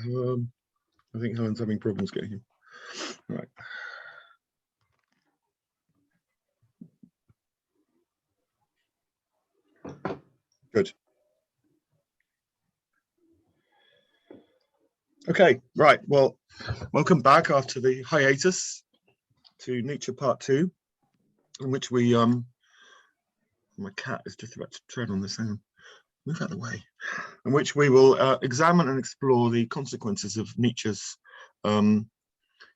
I think Helen's having problems getting him. Right. Good. Okay, right. Well, welcome back after the hiatus to Nietzsche Part 2, in which we my cat is just about to tread on this hand. Move out of the way. In which we will examine and explore the consequences of Nietzsche's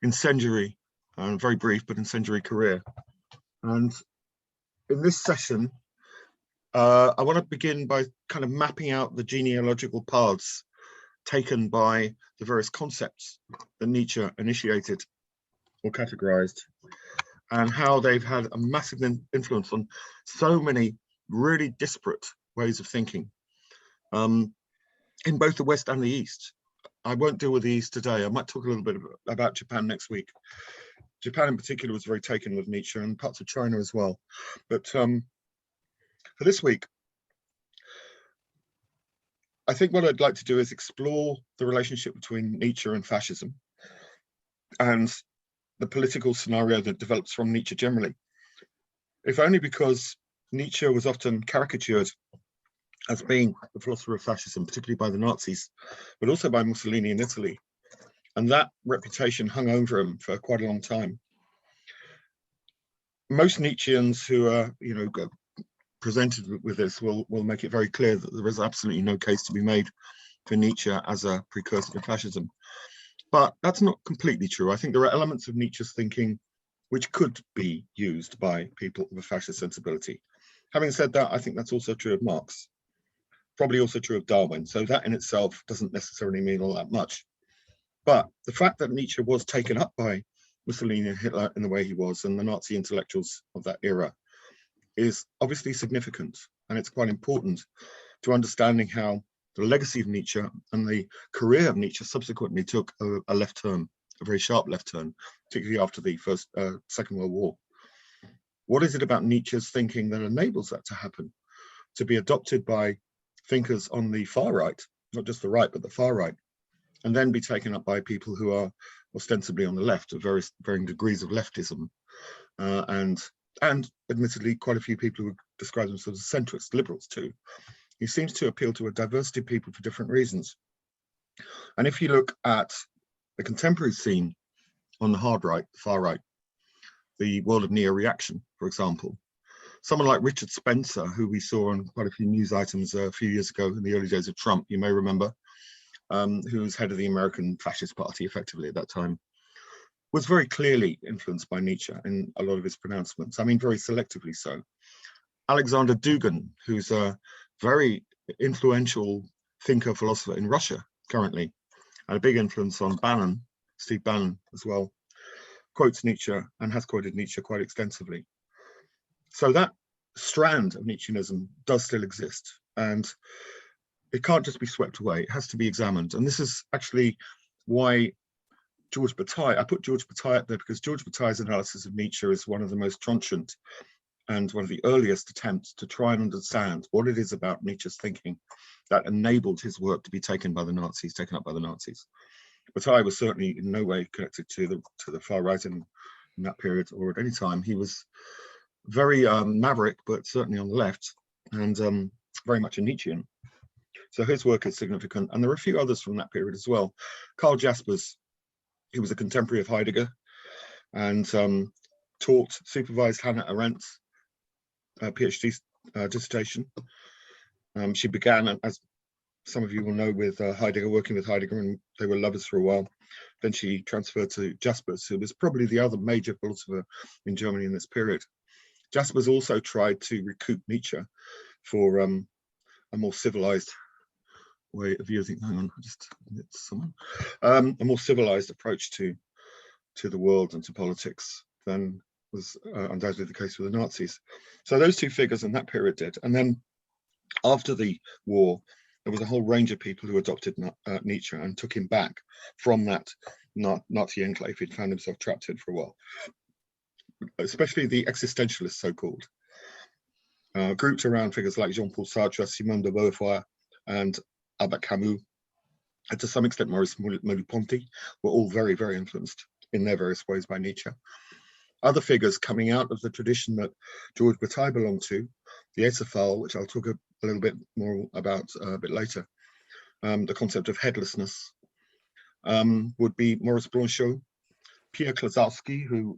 incendiary, very brief but incendiary career. And in this session, I want to begin by kind of mapping out the genealogical paths taken by the various concepts that Nietzsche initiated or categorized, and how they've had a massive influence on so many really disparate ways of thinking in both the West and the East. I won't deal with the East today. I might talk a little bit about Japan next week. Japan in particular was very taken with Nietzsche, and parts of China as well. But for this week, I think what I'd like to do is explore the relationship between Nietzsche and fascism and the political scenario that develops from Nietzsche generally, if only because Nietzsche was often caricatured as being the philosopher of fascism, particularly by the Nazis, but also by Mussolini in Italy. And that reputation hung over him for quite a long time. Most Nietzscheans who are, presented with this will make it very clear that there is absolutely no case to be made for Nietzsche as a precursor to fascism. But that's not completely true. I think there are elements of Nietzsche's thinking which could be used by people of a fascist sensibility. Having said that, I think that's also true of Marx, probably also true of Darwin. So that in itself doesn't necessarily mean all that much. But the fact that Nietzsche was taken up by Mussolini and Hitler in the way he was, and the Nazi intellectuals of that era, is obviously significant, and it's quite important to understanding how the legacy of Nietzsche and the career of Nietzsche subsequently took a left turn, a very sharp left turn, particularly after the Second World War. What is it about Nietzsche's thinking that enables that to happen, to be adopted by thinkers on the far right, not just the right, but the far right, and then be taken up by people who are ostensibly on the left, of varying degrees of leftism, and admittedly quite a few people who describe themselves as centrists, liberals too. He seems to appeal to a diversity of people for different reasons. And if you look at the contemporary scene on the hard right, the far right, the world of neo-reaction, for example, someone like Richard Spencer, who we saw on quite a few news items a few years ago in the early days of Trump, you may remember, who was head of the American Fascist Party effectively at that time, was very clearly influenced by Nietzsche in a lot of his pronouncements. I mean, very selectively so. Alexander Dugin, who's a very influential thinker, philosopher in Russia currently, and a big influence on Bannon, Steve Bannon as well, quotes Nietzsche and has quoted Nietzsche quite extensively. So that strand of Nietzscheanism does still exist, and it can't just be swept away. It has to be examined. And this is actually why George Battai, I put George Battai up there because George Battai's analysis of Nietzsche is one of the most trenchant and one of the earliest attempts to try and understand what it is about Nietzsche's thinking that enabled his work to be taken up by the Nazis. Battai was certainly in no way connected to the far right in that period or at any time. He was very maverick, but certainly on the left, and very much a Nietzschean. So his work is significant, and there are a few others from that period as well. Karl Jaspers, he was a contemporary of Heidegger, and supervised Hannah Arendt's PhD dissertation. She began, as some of you will know, with Heidegger, working with Heidegger, and they were lovers for a while. Then she transferred to Jaspers, who was probably the other major philosopher in Germany in this period. Jaspers also tried to recoup Nietzsche for a more civilized way of using, hang on, I just hit someone, a more civilized approach to the world and to politics than was undoubtedly the case with the Nazis. So those two figures in that period did. And then after the war, there was a whole range of people who adopted Nietzsche and took him back from that Nazi enclave he'd found himself trapped in for a while, especially the existentialists, so-called, grouped around figures like Jean-Paul Sartre, Simone de Beauvoir, and Albert Camus. and to some extent Maurice Merleau-Ponty, were all very, very influenced in their various ways by Nietzsche. Other figures coming out of the tradition that George Battai belonged to, the Etzophal, which I'll talk a little bit more about a bit later, the concept of headlessness, would be Maurice Blanchot, Pierre Klazowski, who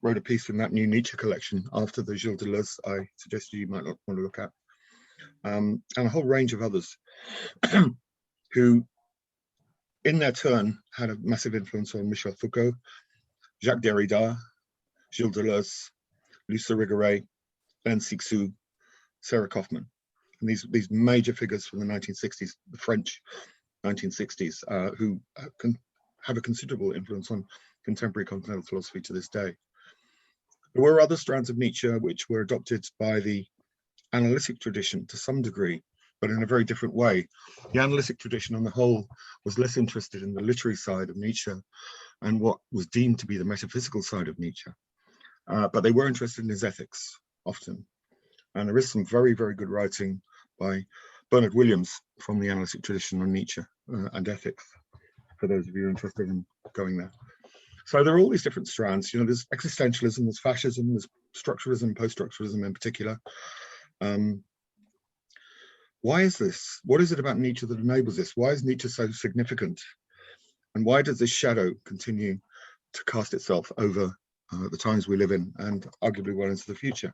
wrote a piece in that new Nietzsche collection after the Gilles Deleuze I suggested you might not want to look at, and a whole range of others who, in their turn, had a massive influence on Michel Foucault, Jacques Derrida, Gilles Deleuze, Luce Irigaray, Ben Sixou, Sarah Kaufman. And these major figures from the 1960s, the French 1960s, who can have a considerable influence on contemporary continental philosophy to this day. There were other strands of Nietzsche which were adopted by the analytic tradition to some degree, but in a very different way. The analytic tradition on the whole was less interested in the literary side of Nietzsche and what was deemed to be the metaphysical side of Nietzsche. But they were interested in his ethics often. And there is some very, very good writing by Bernard Williams from the analytic tradition on Nietzsche and ethics, for those of you interested in going there. So there are all these different strands. You know, there's existentialism, there's fascism, there's structuralism, post-structuralism in particular. Why is this? What is it about Nietzsche that enables this? Why is Nietzsche so significant? And why does this shadow continue to cast itself over the times we live in and arguably well into the future?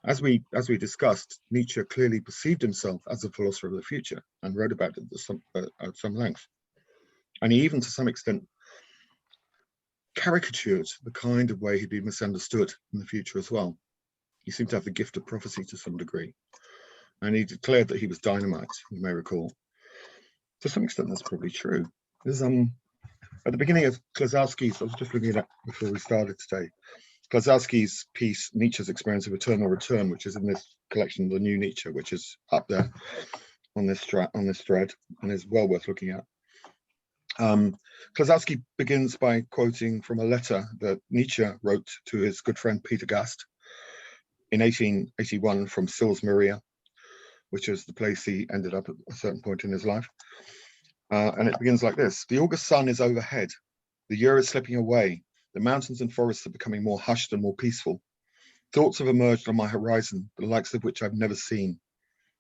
As we discussed, Nietzsche clearly perceived himself as a philosopher of the future and wrote about it at some length. And he even, to some extent, caricatured the kind of way he'd be misunderstood in the future as well. He seemed to have the gift of prophecy to some degree. And he declared that he was dynamite, you may recall. To some extent, that's probably true. There's, at the beginning of Klazowski's, I was just looking at that before we started today, Klazowski's piece, Nietzsche's Experience of Eternal Return, which is in this collection, The New Nietzsche, which is up there on this thread and is well worth looking at. Klazowski begins by quoting from a letter that Nietzsche wrote to his good friend Peter Gast in 1881 from Sils Maria, which is the place he ended up at a certain point in his life. And it begins like this: the August sun is overhead. The year is slipping away. The mountains and forests are becoming more hushed and more peaceful. Thoughts have emerged on my horizon, the likes of which I've never seen.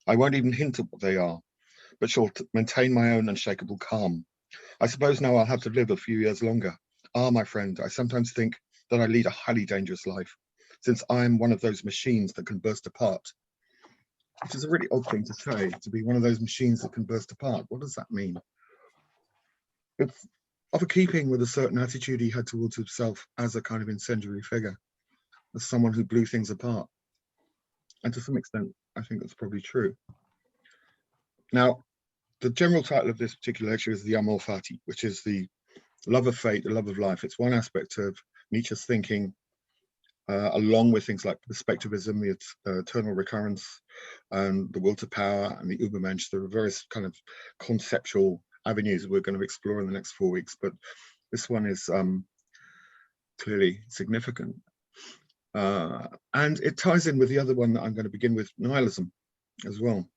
I won't even hint at what they are, but shall maintain my own unshakable calm. I suppose now I'll have to live a few years longer. Ah, my friend, I sometimes think that I lead a highly dangerous life, since I am one of those machines that can burst apart. Which is a really odd thing to say, to be one of those machines that can burst apart. What does that mean? It's of a keeping with a certain attitude he had towards himself as a kind of incendiary figure, as someone who blew things apart. And to some extent, I think that's probably true. Now, the general title of this particular lecture is the Amor Fati, which is the love of fate, the love of life. It's one aspect of Nietzsche's thinking, along with things like perspectivism, the eternal recurrence, and the will to power, and the Übermensch. There are various kind of conceptual avenues we're going to explore in the next 4 weeks, but this one is clearly significant. And it ties in with the other one that I'm going to begin with, nihilism, as well.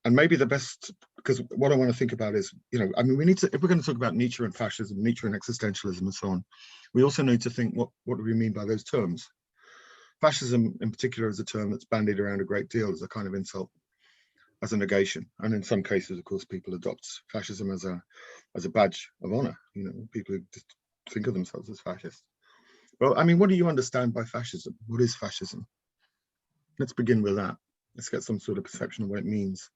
And maybe the best, because what I want to think about is, you know, I mean, we need to, if we're going to talk about Nietzsche and fascism, Nietzsche and existentialism and so on, we also need to think, what do we mean by those terms? Fascism in particular is a term that's bandied around a great deal as a kind of insult, as a negation. And in some cases, of course, people adopt fascism as a badge of honor. You know, people who just think of themselves as fascists. Well, I mean, what do you understand by fascism? What is fascism? Let's begin with that. Let's get some sort of perception of what it means.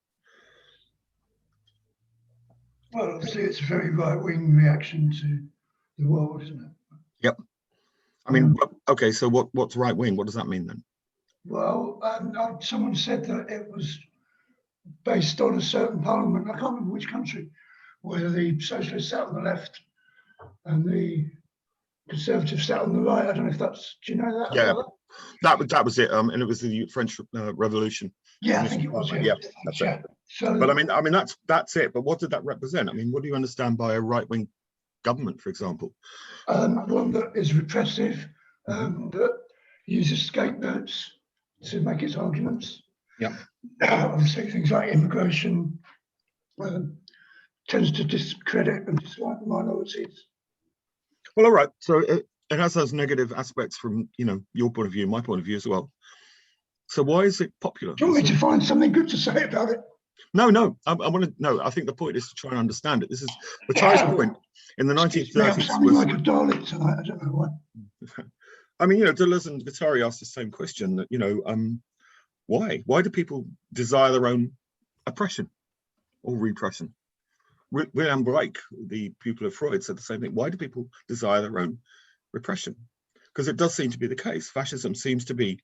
Well, obviously, it's a very right-wing reaction to the world, isn't it? Yep. I mean, okay, so what's right-wing? What does that mean then? Well, someone said that it was based on a certain parliament. I can't remember which country, whether the socialists sat on the left and the conservatives sat on the right. I don't know if that's, do you know that? Yeah, that was it. And it was the French Revolution. Yeah, I think it was. Yeah, that's it. So, but I mean, that's it. But what did that represent? I mean, what do you understand by a right-wing government, for example? One that is repressive, that uses scapegoats to make its arguments. Yeah. Obviously, things like immigration, tends to discredit and dislike the minorities. Well, all right. So it has those negative aspects from, you know, your point of view, my point of view as well. So why is it popular? Do you want me to find something good to say about it? No, I want to. No, I think the point is to try and understand it. This is Battai's point in the 1930s. I'm sounding like a Dalek tonight. I don't know why. I mean, you know, Deleuze and Guattari asked the same question. That, you know, why? Why do people desire their own oppression or repression? Wilhelm Reich, the pupil of Freud, said the same thing. Why do people desire their own repression? Because it does seem to be the case. Fascism seems to be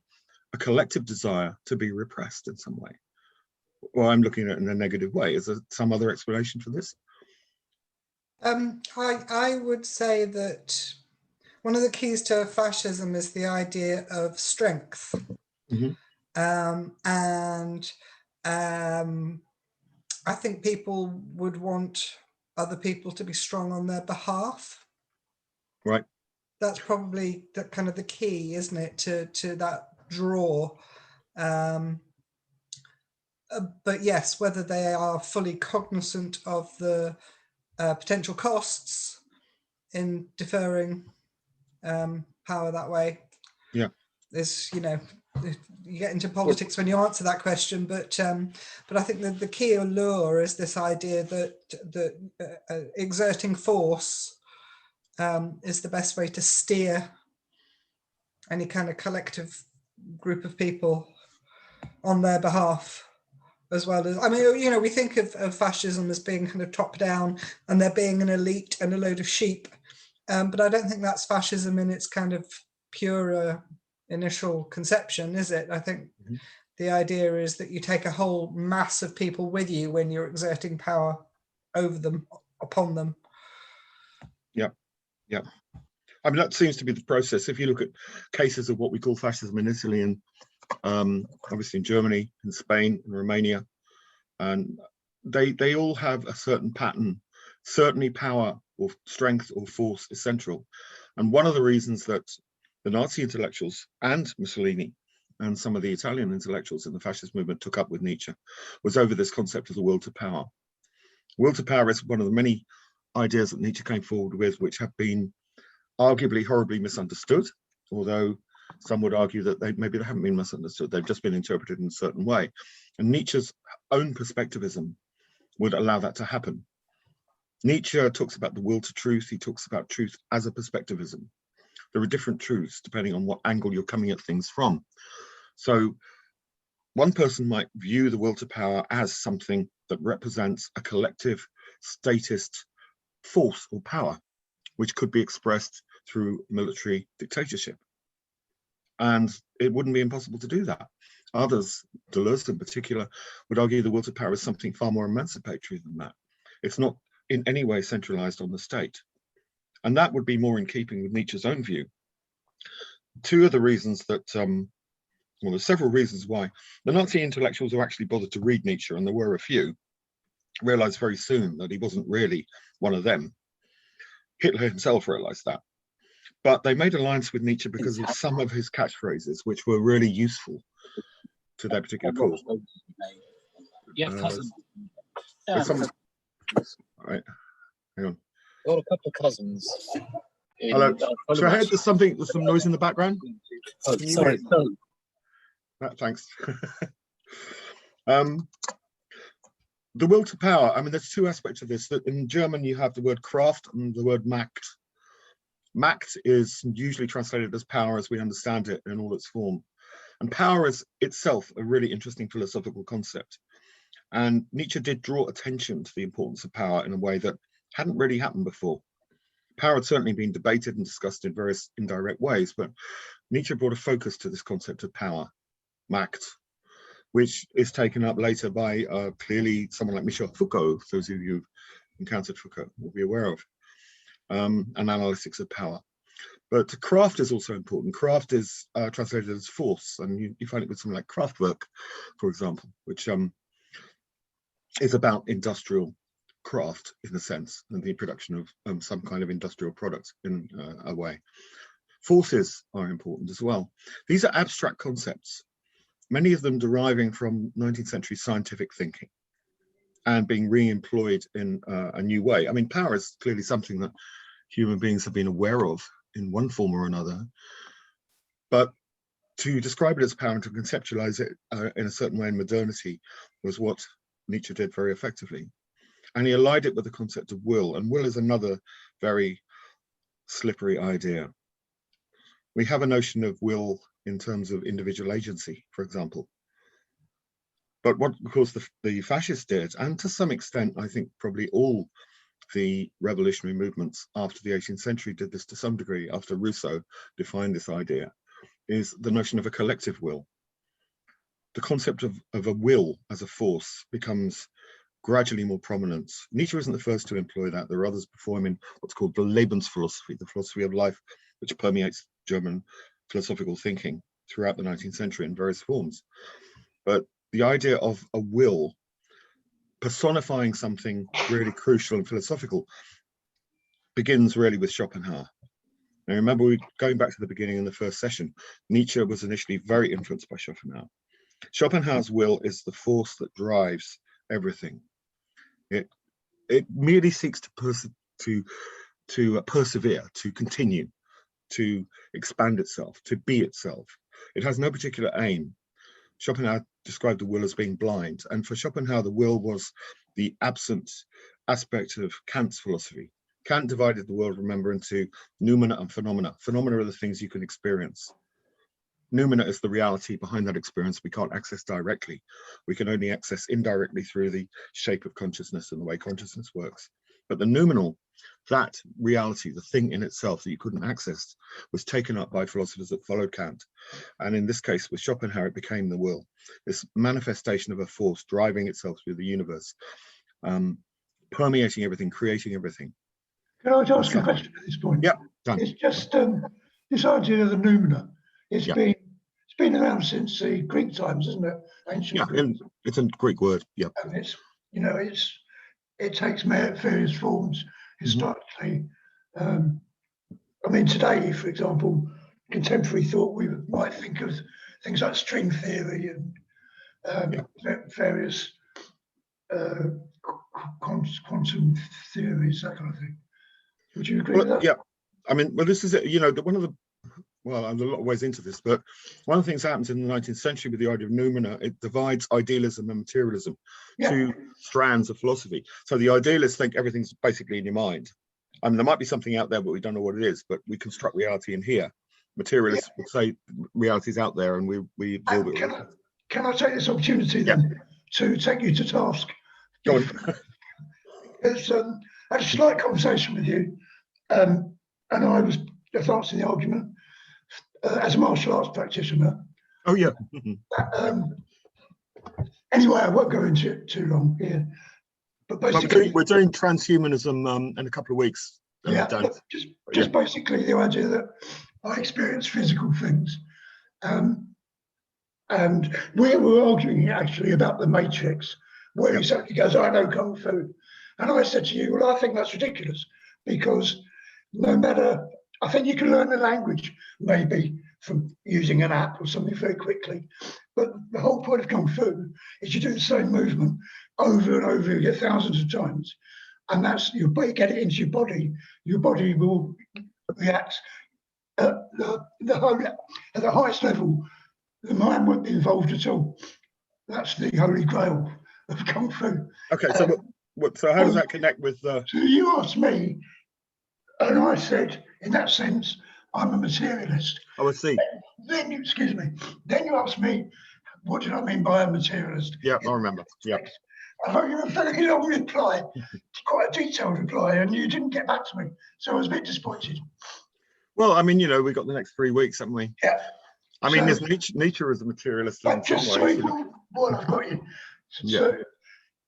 a collective desire to be repressed in some way. Well, I'm looking at it in a negative way. Is there some other explanation for this? I would say that one of the keys to fascism is the idea of strength. Mm-hmm. I think people would want other people to be strong on their behalf. Right. That's probably the kind of the key, isn't it, to that draw. But yes, whether they are fully cognizant of the potential costs in deferring power that way, is, you know, you get into politics when you answer that question. But I think that the key allure is this idea that exerting force is the best way to steer any kind of collective group of people on their behalf. As well as, I mean, you know, we think of fascism as being kind of top down and there being an elite and a load of sheep. But I don't think that's fascism in its kind of pure initial conception, is it? I think the idea is that you take a whole mass of people with you when you're exerting power over them, upon them. Yeah. I mean, that seems to be the process. If you look at cases of what we call fascism in Italy and obviously in Germany, in Spain, in Romania, and they all have a certain pattern. Certainly power or strength or force is central. And one of the reasons that the Nazi intellectuals and Mussolini and some of the Italian intellectuals in the fascist movement took up with Nietzsche was over this concept of the will to power. Will to power is one of the many ideas that Nietzsche came forward with, which have been arguably horribly misunderstood, although some would argue that maybe they haven't been misunderstood, they've just been interpreted in a certain way. And Nietzsche's own perspectivism would allow that to happen. Nietzsche talks about the will to truth, he talks about truth as a perspectivism. There are different truths depending on what angle you're coming at things from. So one person might view the will to power as something that represents a collective statist force or power, which could be expressed through military dictatorship. And it wouldn't be impossible to do that. Others, Deleuze in particular, would argue the will to power is something far more emancipatory than that. It's not in any way centralized on the state. And that would be more in keeping with Nietzsche's own view. Two of the reasons that, well, there's several reasons why. The Nazi intellectuals who actually bothered to read Nietzsche, and there were a few, realized very soon that he wasn't really one of them. Hitler himself realized that. But they made alliance with Nietzsche because of some of his catchphrases, which were really useful to their particular cause. All right, hang on. Got a couple of cousins. Hello. So I heard there's some noise in the background. Oh, sorry. Thanks. The will to power. I mean, there's two aspects of this. That in German you have the word Kraft and the word Macht. Macht is usually translated as power as we understand it in all its form. And power is itself a really interesting philosophical concept. And Nietzsche did draw attention to the importance of power in a way that hadn't really happened before. Power had certainly been debated and discussed in various indirect ways, but Nietzsche brought a focus to this concept of power, Macht, which is taken up later by clearly someone like Michel Foucault. Those of you who've encountered Foucault will be aware of, an analytics of power. But craft is also important. Craft is translated as force, and you find it with something like Kraftwerk, for example, which is about industrial craft in a sense, and the production of some kind of industrial product in a way. Forces are important as well. These are abstract concepts, many of them deriving from 19th century scientific thinking. and being re-employed in a new way. I mean, power is clearly something that human beings have been aware of in one form or another, but to describe it as power and to conceptualize it in a certain way in modernity was what Nietzsche did very effectively. And he allied it with the concept of will, and will is another very slippery idea. We have a notion of will in terms of individual agency, for example. But what, of course, the fascists did, and to some extent, I think probably all the revolutionary movements after the 18th century did this to some degree, after Rousseau defined this idea, is the notion of a collective will. The concept of a will as a force becomes gradually more prominent. Nietzsche isn't the first to employ that. There are others before him in what's called the Lebensphilosophy, the philosophy of life, which permeates German philosophical thinking throughout the 19th century in various forms. But the idea of a will personifying something really crucial and philosophical begins really with Schopenhauer. Now, remember, going back to the beginning in the first session, Nietzsche was initially very influenced by Schopenhauer. Schopenhauer's will is the force that drives everything. It merely seeks to persevere, to continue, to expand itself, to be itself. It has no particular aim. Schopenhauer described the will as being blind, and for Schopenhauer, the will was the absent aspect of Kant's philosophy. Kant divided the world, remember, into noumena and phenomena. Phenomena are the things you can experience. Noumena is the reality behind that experience we can't access directly. We can only access indirectly through the shape of consciousness and the way consciousness works. But the noumenal, that reality, the thing in itself that you couldn't access, was taken up by philosophers that followed Kant. And in this case, with Schopenhauer, it became the will, this manifestation of a force driving itself through the universe, permeating everything, creating everything. Can I ask a question at this point? Yeah, done. It's just this idea of the noumena. It's been around since the Greek times, isn't it? Ancient Greek. And it's a Greek word. Yeah. And it takes various forms historically. I mean, today, for example, contemporary thought, we might think of things like string theory and various quantum theories, that kind of thing. Would you agree with that? Yeah. I mean, well, this is it. You know, I'm a lot of ways into this, but one of the things that happens in the 19th century with the idea of noumena, it divides idealism and materialism, two strands of philosophy. So the idealists think everything's basically in your mind. I mean, there might be something out there, but we don't know what it is, but we construct reality in here. Materialists would say reality's out there and we absorb it. Can I take this opportunity then to take you to task? Go on. Because I had a slight conversation with you, and I was advancing the argument as a martial arts practitioner. Oh, yeah. Anyway, I won't go into it too long here. But basically, we're doing transhumanism in a couple of weeks. Just basically the idea that I experience physical things. And we were arguing actually about the Matrix, where he suddenly goes, I know Kung Fu. And I said to you, well, I think that's ridiculous, because no matter, I think you can learn the language maybe from using an app or something very quickly. But the whole point of Kung Fu is you do the same movement over and over again, thousands of times. And that's, you get it into your body will react at the highest level. The mind won't be involved at all. That's the holy grail of Kung Fu. Okay, so how does that connect with the... So you asked me, and I said, in that sense, I'm a materialist. Oh, I see. Then you asked me, what did I mean by a materialist? Yeah, I remember. Yeah. I wrote you a very long reply, quite a detailed reply, and you didn't get back to me. So I was a bit disappointed. Well, I mean, we've got the next 3 weeks, haven't we? Yeah. I mean, there's Nietzsche is a materialist. Just so I've got you. So,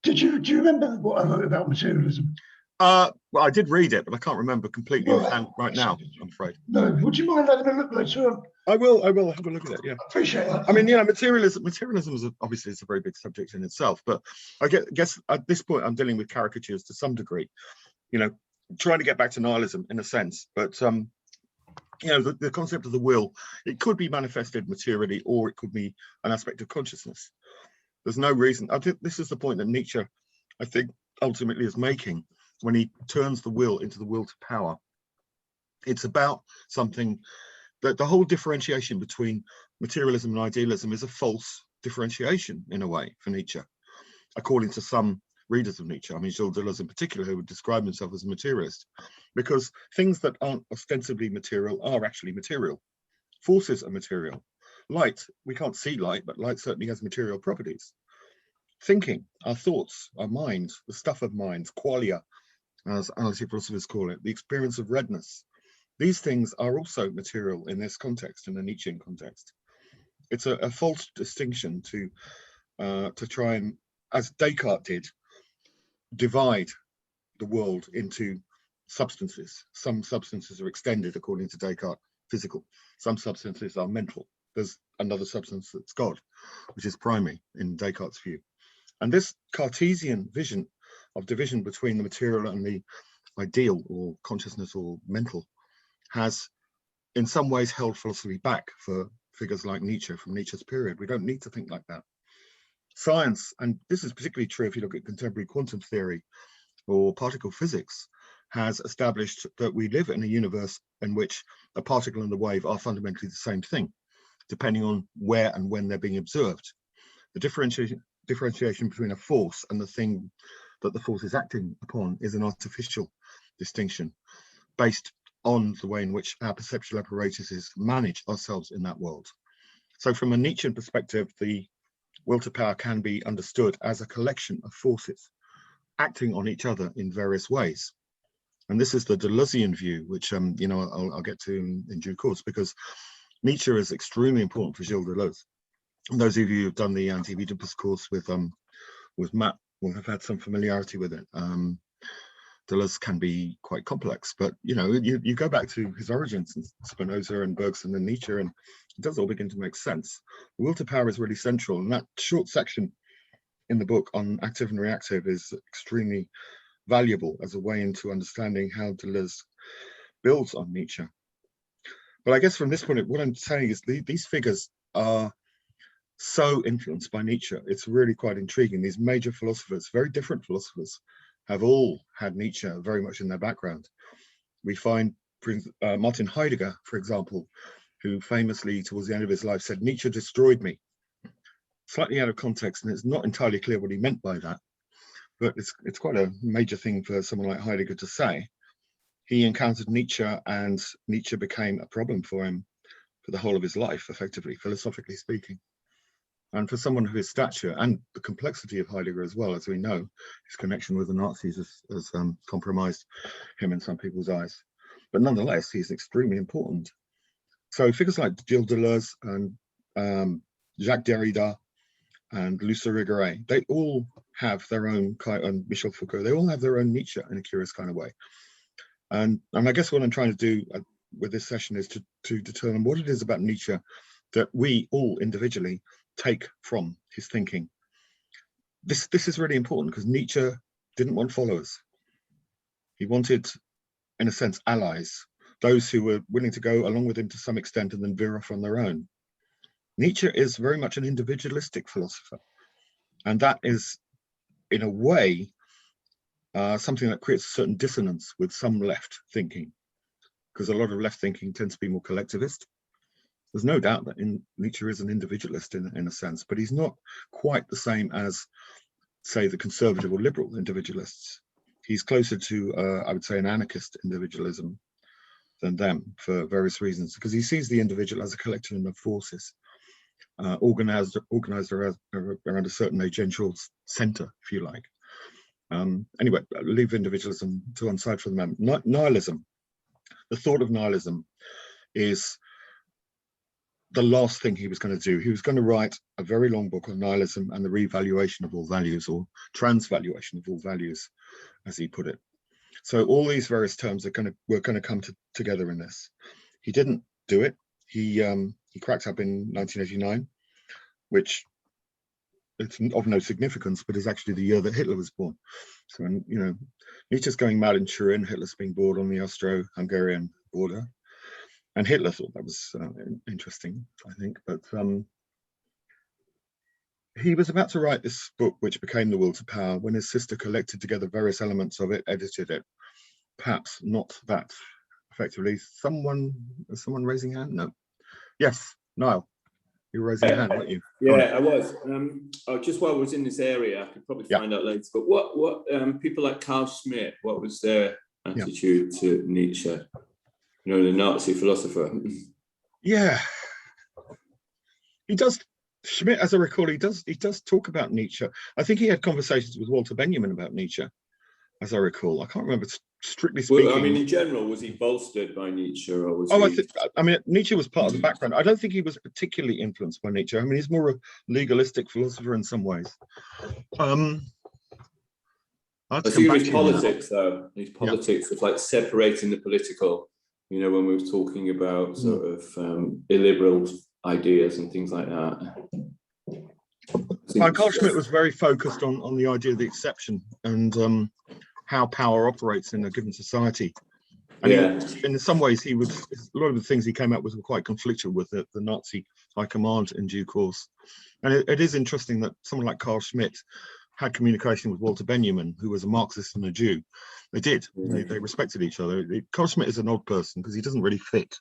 do you remember what I wrote about materialism? Well, I did read it, but I can't remember completely right now, I'm afraid. No, would you mind having a look later on? I will have a look at it, yeah. I appreciate that. I mean, materialism is obviously it's a very big subject in itself, but I guess at this point I'm dealing with caricatures to some degree, trying to get back to nihilism in a sense, but the concept of the will, it could be manifested materially, or it could be an aspect of consciousness. There's no reason. I think this is the point that Nietzsche I think, ultimately is making when he turns the will into the will to power. It's about something that the whole differentiation between materialism and idealism is a false differentiation in a way for Nietzsche, according to some readers of Nietzsche. I mean, Gilles Deleuze in particular, who would describe himself as a materialist, because things that aren't ostensibly material are actually material. Forces are material. Light, we can't see light, but light certainly has material properties. Thinking, our thoughts, our minds, the stuff of minds, qualia, as analytic philosophers call it, the experience of redness. These things are also material in this context, in the Nietzschean context. It's a false distinction to try and, as Descartes did, divide the world into substances. Some substances are extended, according to Descartes, physical. Some substances are mental. There's another substance that's God, which is primary in Descartes' view. And this Cartesian vision of division between the material and the ideal or consciousness or mental has in some ways held philosophy back for figures like Nietzsche from Nietzsche's period. We don't need to think like that. Science, and this is particularly true if you look at contemporary quantum theory or particle physics, has established that we live in a universe in which a particle and a wave are fundamentally the same thing, depending on where and when they're being observed. The differentiation between a force and the thing that the force is acting upon is an artificial distinction based on the way in which our perceptual apparatuses manage ourselves in that world. So from a Nietzschean perspective, the will to power can be understood as a collection of forces acting on each other in various ways. And this is the Deleuzian view, which I'll get to in due course, because Nietzsche is extremely important for Gilles Deleuze. And those of you who've done the Anti-Oedipus course with Matt will have had some familiarity with it. Deleuze can be quite complex, but you go back to his origins and Spinoza and Bergson and Nietzsche, and it does all begin to make sense. The will to power is really central, and that short section in the book on active and reactive is extremely valuable as a way into understanding how Deleuze builds on Nietzsche. But I guess from this point, what I'm saying is these figures are so influenced by Nietzsche. It's really quite intriguing. These major philosophers, very different philosophers, have all had Nietzsche very much in their background. We find Martin Heidegger, for example, who famously towards the end of his life said, "Nietzsche destroyed me." Slightly out of context, and it's not entirely clear what he meant by that, but it's quite a major thing for someone like Heidegger to say. He encountered Nietzsche, and Nietzsche became a problem for him for the whole of his life, effectively, philosophically speaking. And for someone of his stature and the complexity of Heidegger as well, as we know, his connection with the Nazis has compromised him in some people's eyes. But nonetheless, he's extremely important. So figures like Gilles Deleuze and Jacques Derrida and Luce Irigaray, they all have their own kind, and Michel Foucault, they all have their own Nietzsche in a curious kind of way. And I guess what I'm trying to do with this session is to determine what it is about Nietzsche that we all individually take from his thinking. This is really important because Nietzsche didn't want followers. He wanted, in a sense, allies, those who were willing to go along with him to some extent and then veer off on their own. Nietzsche is very much an individualistic philosopher, and that is, in a way, something that creates a certain dissonance with some left thinking, because a lot of left thinking tends to be more collectivist. There's no doubt that Nietzsche is an individualist in a sense, but he's not quite the same as, say, the conservative or liberal individualists. He's closer to, I would say, an anarchist individualism than them for various reasons, because he sees the individual as a collection of forces, organized around a certain agential center, if you like. Anyway, leave individualism to one side for the moment. Nihilism, the thought of nihilism is the last thing he was going to do. He was going to write a very long book on nihilism and the revaluation of all values, or transvaluation of all values, as he put it. So all these various terms were going to come together in this. He didn't do it. He cracked up in 1989, which it's of no significance, but is actually the year that Hitler was born. So, Nietzsche's going mad in Turin, Hitler's being bored on the Austro-Hungarian border. And Hitler thought that was interesting, I think. But he was about to write this book, which became The Will to Power, when his sister collected together various elements of it, edited it. Perhaps not that effectively. Someone raising hand? No. Yes, Niall, you were raising a hand, weren't you? Yeah, I was. Just while I was in this area, I could probably find out later. But what people like Carl Schmitt, what was their attitude to Nietzsche? You know, the Nazi philosopher. Yeah, he does. Schmidt, as I recall, he does talk about Nietzsche. I think he had conversations with Walter Benjamin about Nietzsche, as I recall. I can't remember, strictly speaking. Well, I mean, in general, was he bolstered by Nietzsche, or was he? I mean, Nietzsche was part of the background. I don't think he was particularly influenced by Nietzsche. I mean, he's more a legalistic philosopher in some ways. I think his politics, though, his politics was like separating the political. You know, when we were talking about sort of illiberal ideas and things like that. Carl Schmitt was very focused on the idea of the exception and how power operates in a given society. And in some ways, a lot of the things he came up with were quite conflictual with the Nazi high command in due course. And it is interesting that someone like Carl Schmitt had communication with Walter Benjamin, who was a Marxist and a Jew. They did. They respected each other. Carl Schmitt is an odd person because he doesn't really fit.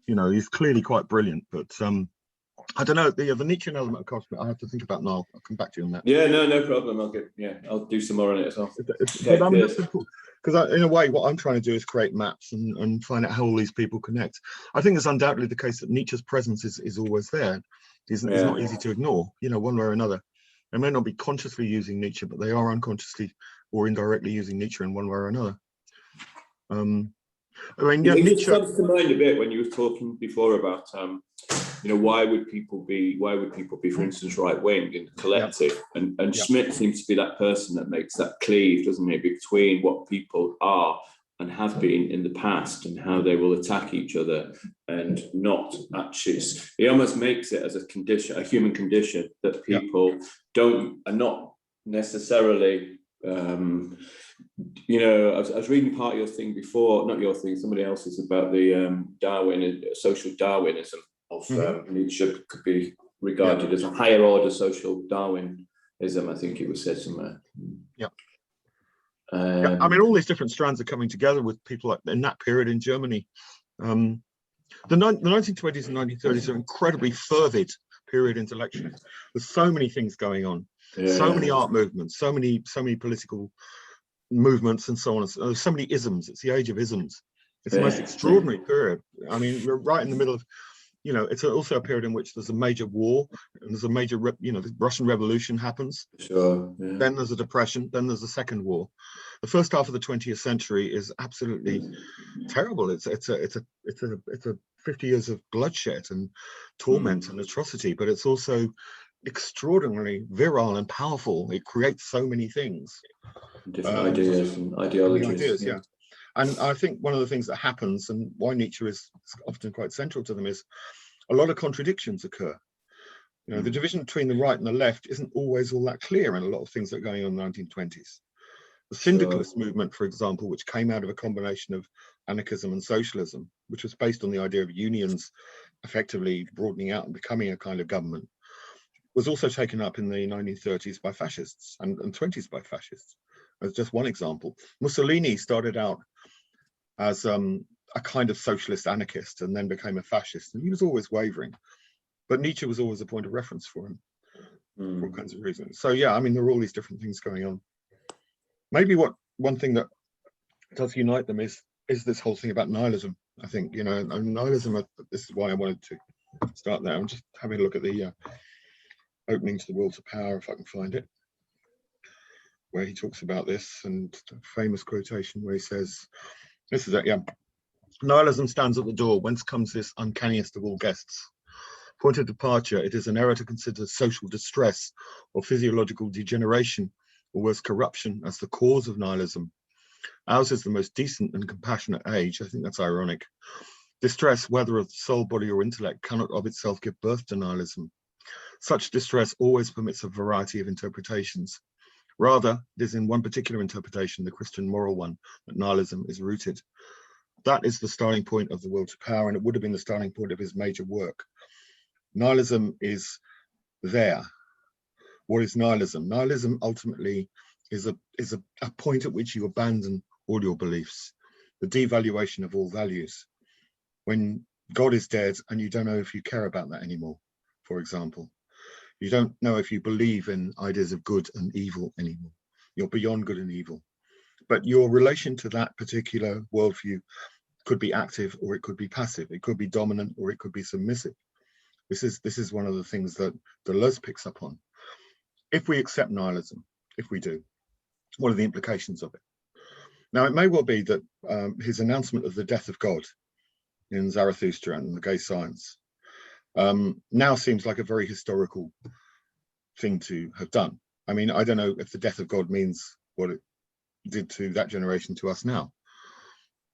You know, he's clearly quite brilliant, but I don't know, the Nietzschean element of Carl Schmitt, I have to think about now. I'll come back to you on that. Yeah, no problem. I'll do some more on it as well. Because in a way, what I'm trying to do is create maps and find out how all these people connect. I think it's undoubtedly the case that Nietzsche's presence is always there. It's not easy to ignore, you know, one way or another. They may not be consciously using Nietzsche, but they are unconsciously or indirectly using Nietzsche in one way or another. I mean, Nietzsche comes to mind a bit when you were talking before about, you know, why would people be, for instance, right wing in the collective? And Schmitt seems to be that person that makes that cleave, doesn't he, between what people are and have been in the past and how they will attack each other and not actually. He almost makes it as a condition, a human condition, that people are not necessarily. You know, I was reading part of your thing before, not your thing, somebody else's, about the social Darwinism of Nietzsche could be regarded as a higher order social Darwinism. I think it was said somewhere. I mean, all these different strands are coming together with people like in that period in Germany. The 1920s and 1930s are an incredibly fervid period intellectually. There's so many things going on, so many art movements, so many political movements and so on. So many isms. It's the age of isms. It's the most extraordinary period. I mean, we're right in the middle of, you know, it's also a period in which there's a major war and there's a major, you know, the Russian Revolution happens. Then there's a depression. Then there's a second war. The first half of the 20th century is absolutely terrible. It's a 50 years of bloodshed and torment and atrocity, but it's also extraordinarily virile and powerful. It creates so many things. Different ideas and ideologies. And I think one of the things that happens, and why Nietzsche is often quite central to them, is a lot of contradictions occur. You know, the division between the right and the left isn't always all that clear in a lot of things that are going on in the 1920s. The syndicalist movement, for example, which came out of a combination of anarchism and socialism, which was based on the idea of unions effectively broadening out and becoming a kind of government, was also taken up in the 1930s by fascists and 20s by fascists. As just one example. Mussolini started out as a kind of socialist anarchist and then became a fascist, and he was always wavering. But Nietzsche was always a point of reference for him for all kinds of reasons. So yeah, I mean, there are all these different things going on. Maybe one thing that does unite them is this whole thing about nihilism. I think, you know, and nihilism, this is why I wanted to start there. I'm just having a look at the opening to The Will to Power, if I can find it, where he talks about this, and the famous quotation where he says, this is it, nihilism stands at the door, whence comes this uncanniest of all guests. Point of departure, it is an error to consider social distress or physiological degeneration, or worse, corruption, as the cause of nihilism. Ours is the most decent and compassionate age. I think that's ironic. Distress, whether of the soul, body, or intellect, cannot of itself give birth to nihilism. Such distress always permits a variety of interpretations. Rather, it is in one particular interpretation, the Christian moral one, that nihilism is rooted. That is the starting point of The Will to Power, and it would have been the starting point of his major work. Nihilism is there. what is nihilism? Nihilism ultimately is a point at which you abandon all your beliefs, the devaluation of all values. When God is dead and you don't know if you care about that anymore, for example. You don't know if you believe in ideas of good and evil anymore. You're beyond good and evil. But your relation to that particular worldview could be active or it could be passive. It could be dominant or it could be submissive. This is one of the things that Deleuze picks up on. If we accept nihilism, if we do, what are the implications of it? Now, it may well be that his announcement of the death of God in Zarathustra and the Gay Science now seems like a very historical thing to have done. I mean, I don't know if the death of God means what it did to that generation to us now.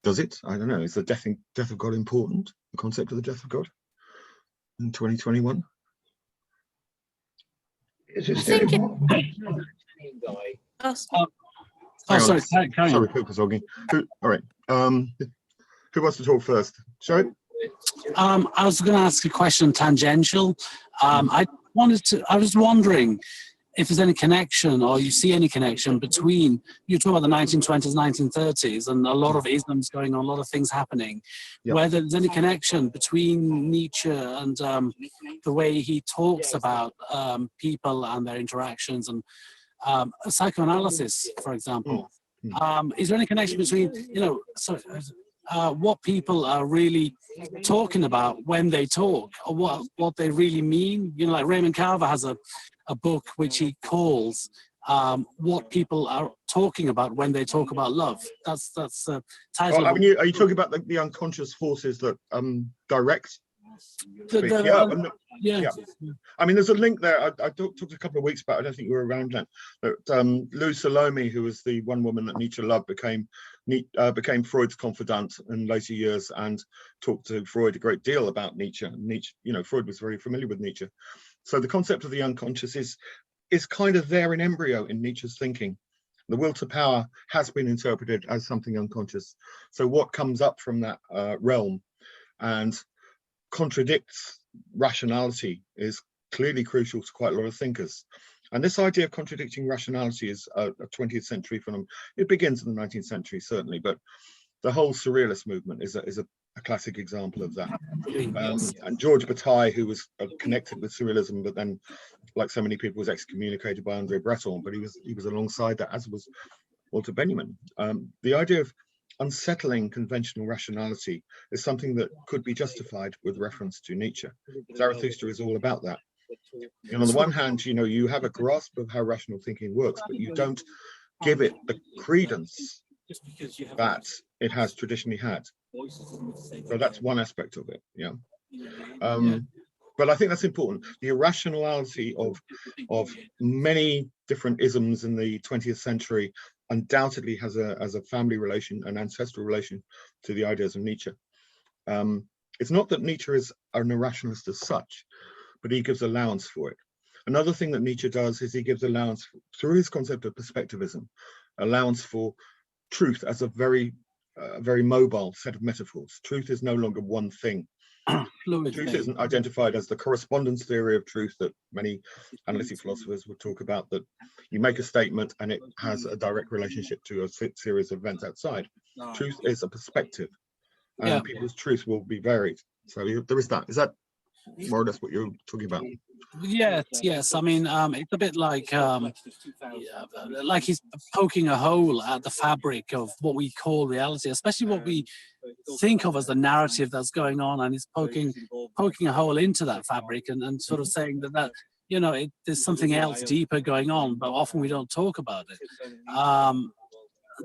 Does it? I don't know. Is the death of God important? The concept of the death of God in 2021? Is it still important? Sorry, carry Sorry, on. Cooper's talking. All right. Who wants to talk first? Sorry. I was going to ask a question tangential. I was wondering if there's any connection, or you see any connection between, you talk about the 1920s, 1930s, and a lot of isms going on, a lot of things happening, whether there's any connection between Nietzsche and the way he talks about people and their interactions, and psychoanalysis, for example. Is there any connection between, what people are really talking about when they talk, or what they really mean? You know, like Raymond Carver has a book which he calls what people are talking about when they talk about love. That's the title. Are you talking about the unconscious forces that direct? Yeah. I mean, there's a link there. I talked a couple of weeks back. I don't think you were around then. But Lou Salome, who was the one woman that Nietzsche loved, became Freud's confidant in later years and talked to Freud a great deal about Nietzsche. Nietzsche, Freud was very familiar with Nietzsche. So the concept of the unconscious is kind of there in embryo in Nietzsche's thinking. The will to power has been interpreted as something unconscious. So what comes up from that realm and contradicts rationality is clearly crucial to quite a lot of thinkers. And this idea of contradicting rationality is a 20th century phenomenon. It begins in the 19th century, certainly, but the whole surrealist movement is a classic example of that. And George Battai, who was connected with surrealism, but then, like so many people, was excommunicated by André Breton, but he was alongside that, as was Walter Benjamin. The idea of unsettling conventional rationality is something that could be justified with reference to Nietzsche. Zarathustra is all about that. And on the one hand, you have a grasp of how rational thinking works, but you don't give it the credence that it has traditionally had. So that's one aspect of it. But I think that's important. The irrationality of many different isms in the 20th century undoubtedly has a family relation, an ancestral relation to the ideas of Nietzsche. It's not that Nietzsche is an irrationalist as such, but he gives allowance for it. Another thing that Nietzsche does is he gives allowance, through his concept of perspectivism, allowance for truth as a very mobile set of metaphors. Truth is no longer one thing. Truth isn't identified as the correspondence theory of truth that many analytic philosophers would talk about, that you make a statement and it has a direct relationship to a series of events outside. Truth is a perspective, and people's truth will be varied. So there is that. Is that more or less what you're talking about? Yes. I mean, it's a bit like he's poking a hole at the fabric of what we call reality, especially what we think of as the narrative that's going on, and he's poking a hole into that fabric and sort of saying that there's something else deeper going on, but often we don't talk about it.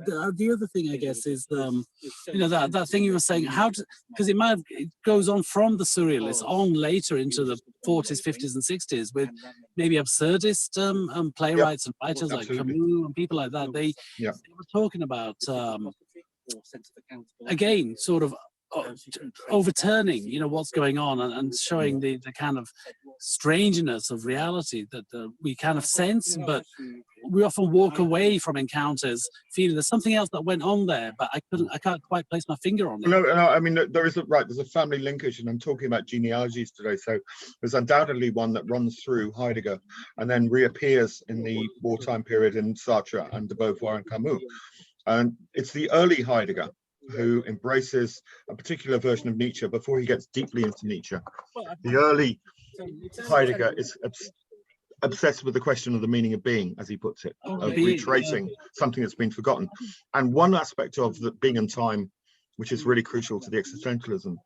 The other thing, I guess, is that thing you were saying, because it goes on from the surrealists on later into the 40s, 50s, and 60s with maybe absurdist playwrights and writers like Camus and people like that. They were talking about again, sort of overturning, what's going on and showing the kind of strangeness of reality that we kind of sense, but we often walk away from encounters feeling there's something else that went on there, but I can't quite place my finger on it. No, I mean, there's a family linkage, and I'm talking about genealogies today. So there's undoubtedly one that runs through Heidegger and then reappears in the wartime period in Sartre and de Beauvoir and Camus. And it's the early Heidegger who embraces a particular version of Nietzsche before he gets deeply into Nietzsche. The early Heidegger is obsessed with the question of the meaning of being, as he puts it, of retracing something that's been forgotten. And one aspect of the being and time, which is really crucial to the existentialist,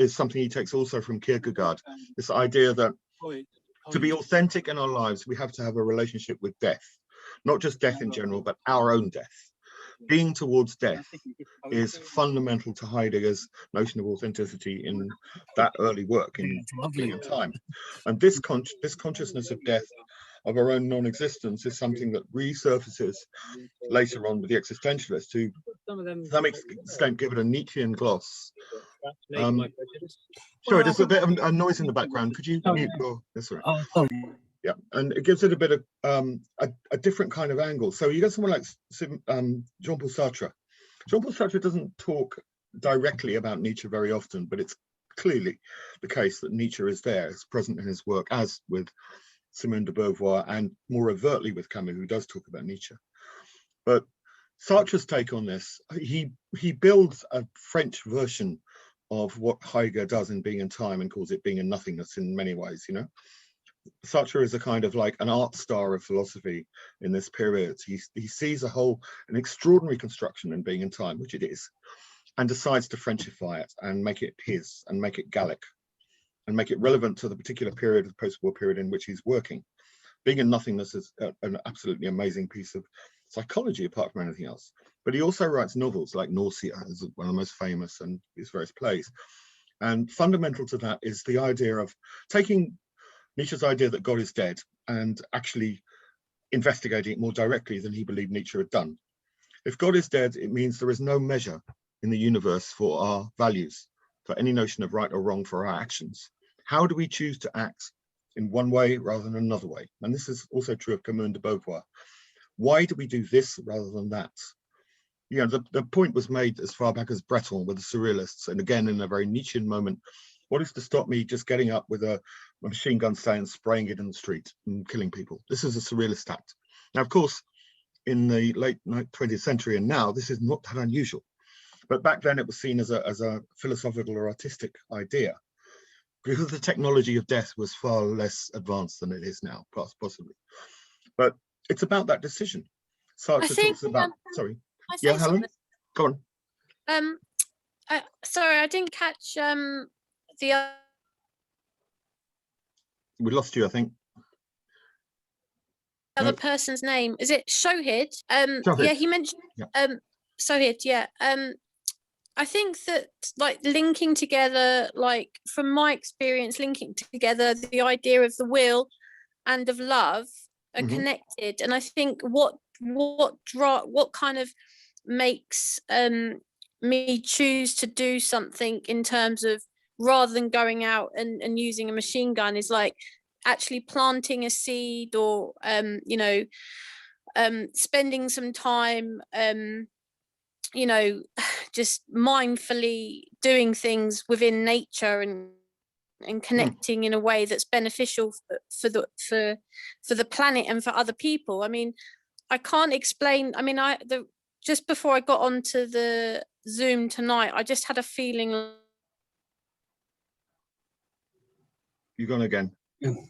is something he takes also from Kierkegaard. This idea that to be authentic in our lives, we have to have a relationship with death, not just death in general, but our own death. Being towards death is fundamental to Heidegger's notion of authenticity in that early work in Being and Time. And this consciousness of death, of our own non-existence, is something that resurfaces later on with the existentialists, who to some extent give it a Nietzschean gloss. Sorry, there's a bit of a noise in the background. Could you mute your... That's all right. Yeah, and it gives it a bit of a different kind of angle. So you get someone like Jean-Paul Sartre. Jean-Paul Sartre doesn't talk directly about Nietzsche very often, but it's clearly the case that Nietzsche is there, is present in his work, as with Simone de Beauvoir and more overtly with Camus, who does talk about Nietzsche. But Sartre's take on this, he builds a French version of what Heidegger does in Being and Time and calls it being and nothingness in many ways, you know. Sartre is a kind of like an art star of philosophy in this period. He sees an extraordinary construction in Being and Time, which it is, and decides to Frenchify it and make it his and make it Gallic and make it relevant to the particular period of the post-war period in which he's working. Being and Nothingness is an absolutely amazing piece of psychology apart from anything else. But he also writes novels like Nausea, is one of the most famous, and his various plays. And fundamental to that is the idea of taking Nietzsche's idea that God is dead and actually investigating it more directly than he believed Nietzsche had done. If God is dead, it means there is no measure in the universe for our values, for any notion of right or wrong for our actions. How do we choose to act in one way rather than another way? And this is also true of Camus and de Beauvoir. Why do we do this rather than that? You know, the point was made as far back as Breton with the Surrealists, and again in a very Nietzschean moment. What is to stop me just getting up with a machine gun, say, and spraying it in the street and killing people? This is a surrealist act. Now, of course, in the late 20th century and now, this is not that unusual. But back then it was seen as a philosophical or artistic idea, because the technology of death was far less advanced than it is now, possibly. But it's about that decision. Sartre talks about, sorry. Yeah, Helen, go on. Sorry, I didn't catch the... We lost you, I think. Other person's name. Is it Shohid? Shohid. Yeah, he mentioned Shohid, yeah. I think that, like, linking together, like, from my experience, linking together the idea of the will and of love are connected. And I think what kind of makes me choose to do something in terms of, rather than going out and using a machine gun, is like actually planting a seed, or you know, spending some time you know, just mindfully doing things within nature and connecting in a way that's beneficial for the planet and for other people. I mean, I can't explain. I mean, just before I got onto the Zoom tonight, I just had a feeling. You're gone again.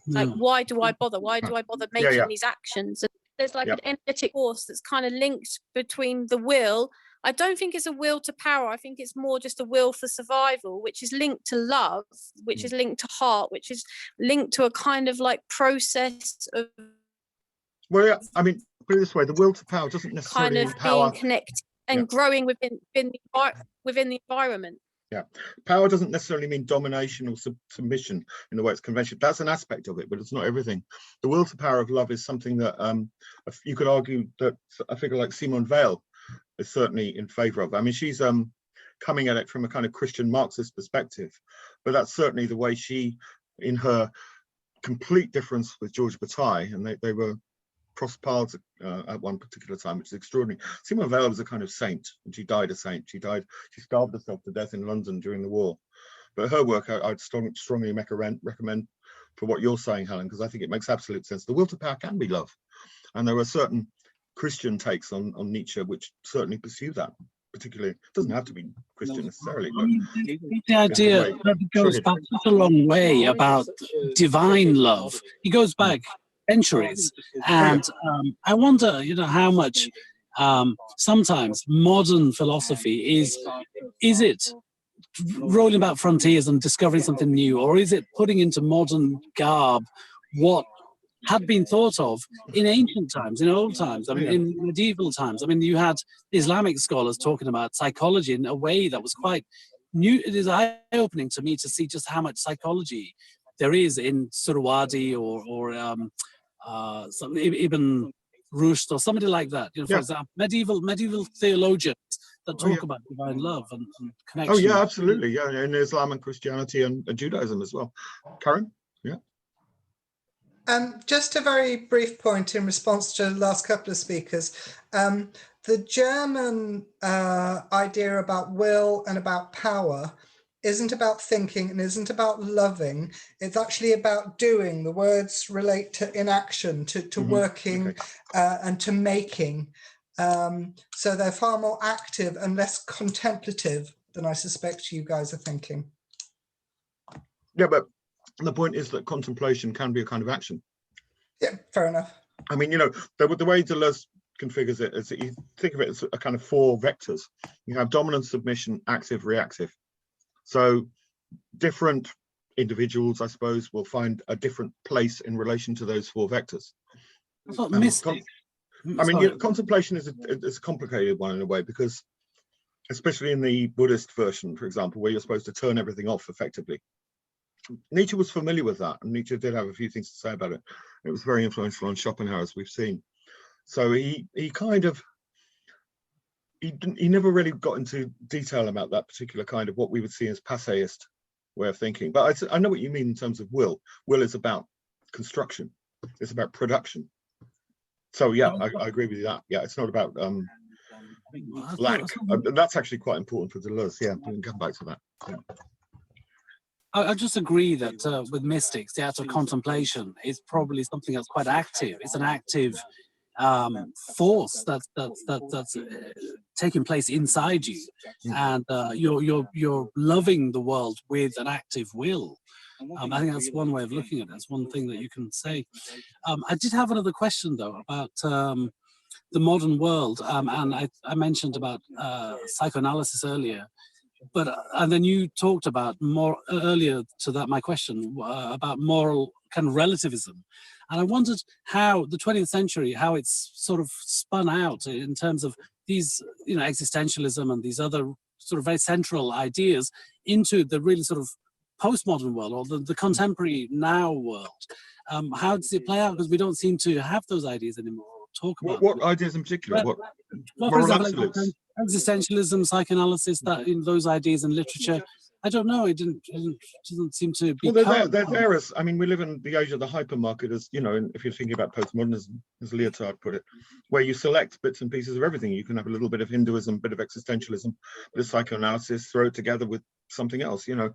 Like, why do I bother? Why do I bother making these actions? And there's like an energetic force that's kind of linked between the will. I don't think it's a will to power. I think it's more just a will for survival, which is linked to love, which is linked to heart, which is linked to a kind of like process of. Well, yeah, I mean, put it this way: the will to power doesn't necessarily kind of being connected and growing within the environment. Yeah, power doesn't necessarily mean domination or submission in the way it's conventional. That's an aspect of it, but it's not everything. The will to power of love is something that you could argue that a figure like Simone Weil is certainly in favor of. I mean, she's coming at it from a kind of Christian Marxist perspective, but that's certainly the way she, in her complete difference with George Battai, and they were crossed paths at one particular time, which is extraordinary. Simone Weil was a kind of saint, and she died a saint. She starved herself to death in London during the war. But her work, I'd strongly recommend for what you're saying, Helen, because I think it makes absolute sense. The will to power can be love. And there are certain Christian takes on Nietzsche which certainly pursue that. Particularly, it doesn't have to be Christian necessarily, but the idea goes back such a long way about divine love. It goes back centuries, and I wonder, how much sometimes modern philosophy is it rolling about frontiers and discovering something new, or is it putting into modern garb what had been thought of in ancient times, in old times, in medieval times. You had Islamic scholars talking about psychology in a way that was quite new. It is eye-opening to me to see just how much psychology there is in Surawadi or Ibn Rushd or somebody like that. For example, medieval theologians that talk about divine love and connection. Oh yeah, absolutely. Yeah, in Islam and Christianity and Judaism as well. Karen? Yeah. Just a very brief point in response to the last couple of speakers. The German idea about will and about power isn't about thinking and isn't about loving. It's actually about doing. The words relate to inaction, to working and to making. So they're far more active and less contemplative than I suspect you guys are thinking. Yeah, but the point is that contemplation can be a kind of action. Yeah, fair enough. The way Deleuze configures it is that you think of it as a kind of 4 vectors. You have dominant, submission, active, reactive. So different individuals, I suppose, will find a different place in relation to those 4 vectors. It's not mystic. Contemplation is a complicated one in a way, because especially in the Buddhist version, for example, where you're supposed to turn everything off effectively. Nietzsche was familiar with that, and Nietzsche did have a few things to say about it. It was very influential on Schopenhauer, as we've seen. So he never really got into detail about that particular kind of what we would see as passéist way of thinking. But I know what you mean in terms of will. Will is about construction. It's about production. So yeah, I agree with you that. Yeah, it's not about lack. That's actually quite important for Deleuze. Yeah, we can come back to that. Yeah. I just agree that with mystics, the act of contemplation is probably something that's quite active. It's an active force that's taking place inside you, and you're loving the world with an active will. I think that's one way of looking at it. That's one thing that you can say. I did have another question though about the modern world, and I mentioned about psychoanalysis earlier. But and then you talked about more earlier to that my question about moral kind of relativism, and I wondered how the 20th century, how it's sort of spun out in terms of these, existentialism and these other sort of very central ideas into the really sort of postmodern world or the contemporary now world. How does it play out? Because we don't seem to have those ideas anymore. Talk about what ideas in particular? Well, what for moral example, absolutes? Existentialism, psychoanalysis, that in those ideas in literature. I don't know. It doesn't seem to be. Well, they're there as, we live in the age of the hypermarket, as if you're thinking about postmodernism, as Lyotard put it, where you select bits and pieces of everything. You can have a little bit of Hinduism, a bit of existentialism, a bit of psychoanalysis, throw it together with something else. That's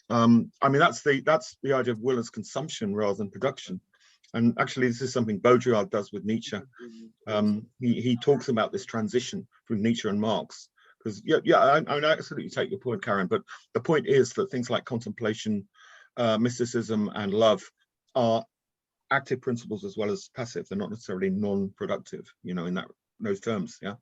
the idea of will as consumption rather than production. And actually, this is something Baudrillard does with Nietzsche. He talks about this transition from Nietzsche and Marx. Because I absolutely take your point, Karen. But the point is that things like contemplation, mysticism, and love are active principles as well as passive. They're not necessarily non-productive, in those terms. Yeah.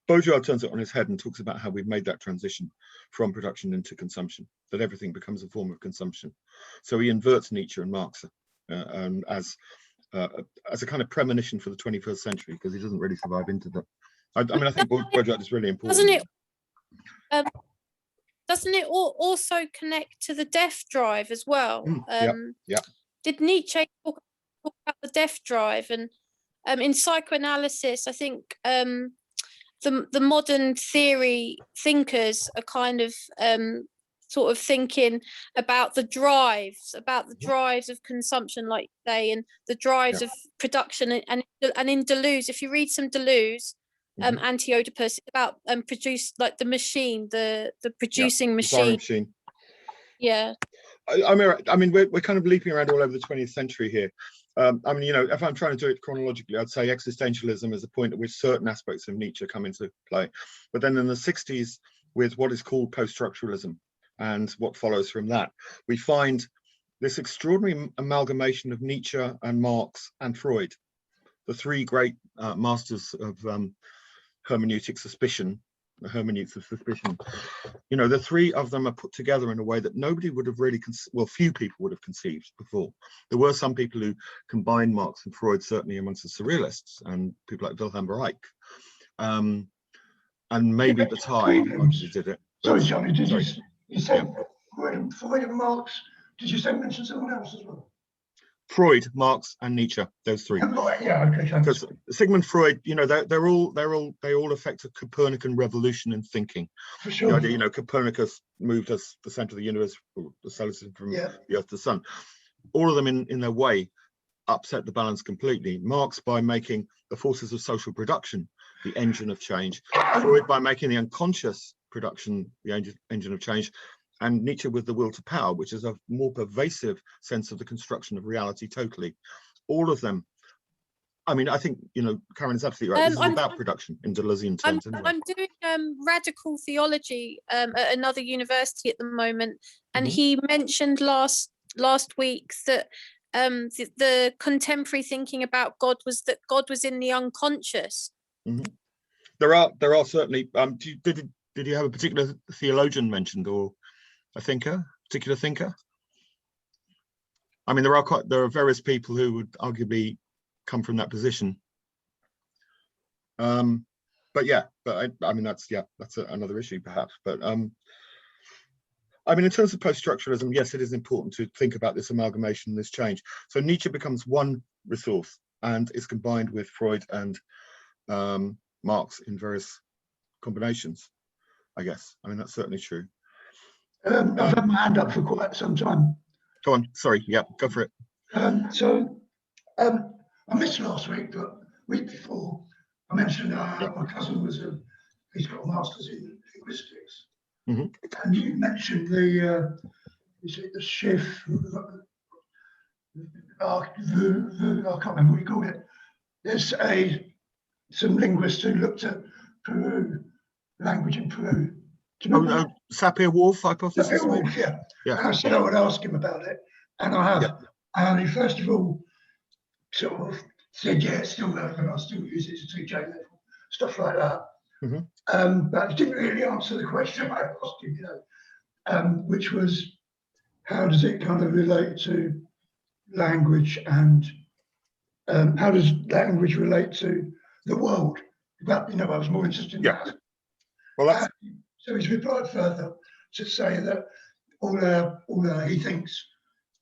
Baudrillard turns it on his head and talks about how we've made that transition from production into consumption, that everything becomes a form of consumption. So he inverts Nietzsche and Marx as a kind of premonition for the 21st century, because he doesn't really survive into that. I think Baudrillard is really important. Doesn't it also connect to the death drive as well? Yeah. Did Nietzsche talk about the death drive? And in psychoanalysis, I think the modern theory thinkers are kind of sort of thinking about the drives of consumption, like they, and the drives of production, and in Deleuze, if you read some Deleuze, Anti-Oedipus, about produce, like the machine, the producing machine. Yeah. I mean, we're kind of leaping around all over the 20th century here. I mean, you know, if I'm trying to do it chronologically, I'd say existentialism is the point at which certain aspects of Nietzsche come into play. But then in the 60s, with what is called post-structuralism and what follows from that, we find this extraordinary amalgamation of Nietzsche and Marx and Freud, the three great masters of hermeneutic suspicion, the hermeneutics of suspicion. You know, the three of them are put together in a way that nobody would have really, well, few people would have conceived before. There were some people who combined Marx and Freud, certainly amongst the surrealists, and people like Wilhelm Reich, and maybe Battai actually did it. Sorry, Johnny, you said Freud and Marx, did you say mention someone else as well? Freud, Marx, and Nietzsche, those three. Yeah, okay, thanks. Because Sigmund Freud, you know, they all affect a Copernican revolution in thinking. For sure. The idea, you know, Copernicus moved us the center of the universe, the solar system, from the Earth to the sun. All of them, in their way, upset the balance completely. Marx by making the forces of social production the engine of change. Freud by making the unconscious production the engine of change. And Nietzsche with the will to power, which is a more pervasive sense of the construction of reality totally. All of them, I mean, I think, you know, Karen is absolutely right. This is about production in Deleuzian terms. I'm doing radical theology at another university at the moment, and he mentioned last week that the contemporary thinking about God was that God was in the unconscious. There are certainly, did you have a particular theologian mentioned, or a particular thinker? I mean, there are various people who would arguably come from that position. But I mean, that's another issue perhaps. But I mean, in terms of post-structuralism, yes, it is important to think about this amalgamation, this change. So Nietzsche becomes one resource and is combined with Freud and Marx in various combinations, I guess. I mean, that's certainly true. I've had my hand up for quite some time. Go on, sorry, yeah, go for it. I missed last week, but week before, I mentioned my cousin he's got a master's in linguistics. And you mentioned the shift, I can't remember what you called it. There's some linguists who looked at Peru, language in Peru. Sapir-Whorf hypothesis. Sapir-Whorf, yeah. And I said I would ask him about it, and I have. Yeah. And he first of all sort of said, yeah, it's still there, and I still use it to teach A level, stuff like that. But he didn't really answer the question I asked him, you know, which was, how does it kind of relate to language, and how does language relate to the world? But, you know, I was more interested in that. Well, that's... So he's replied further to say that he thinks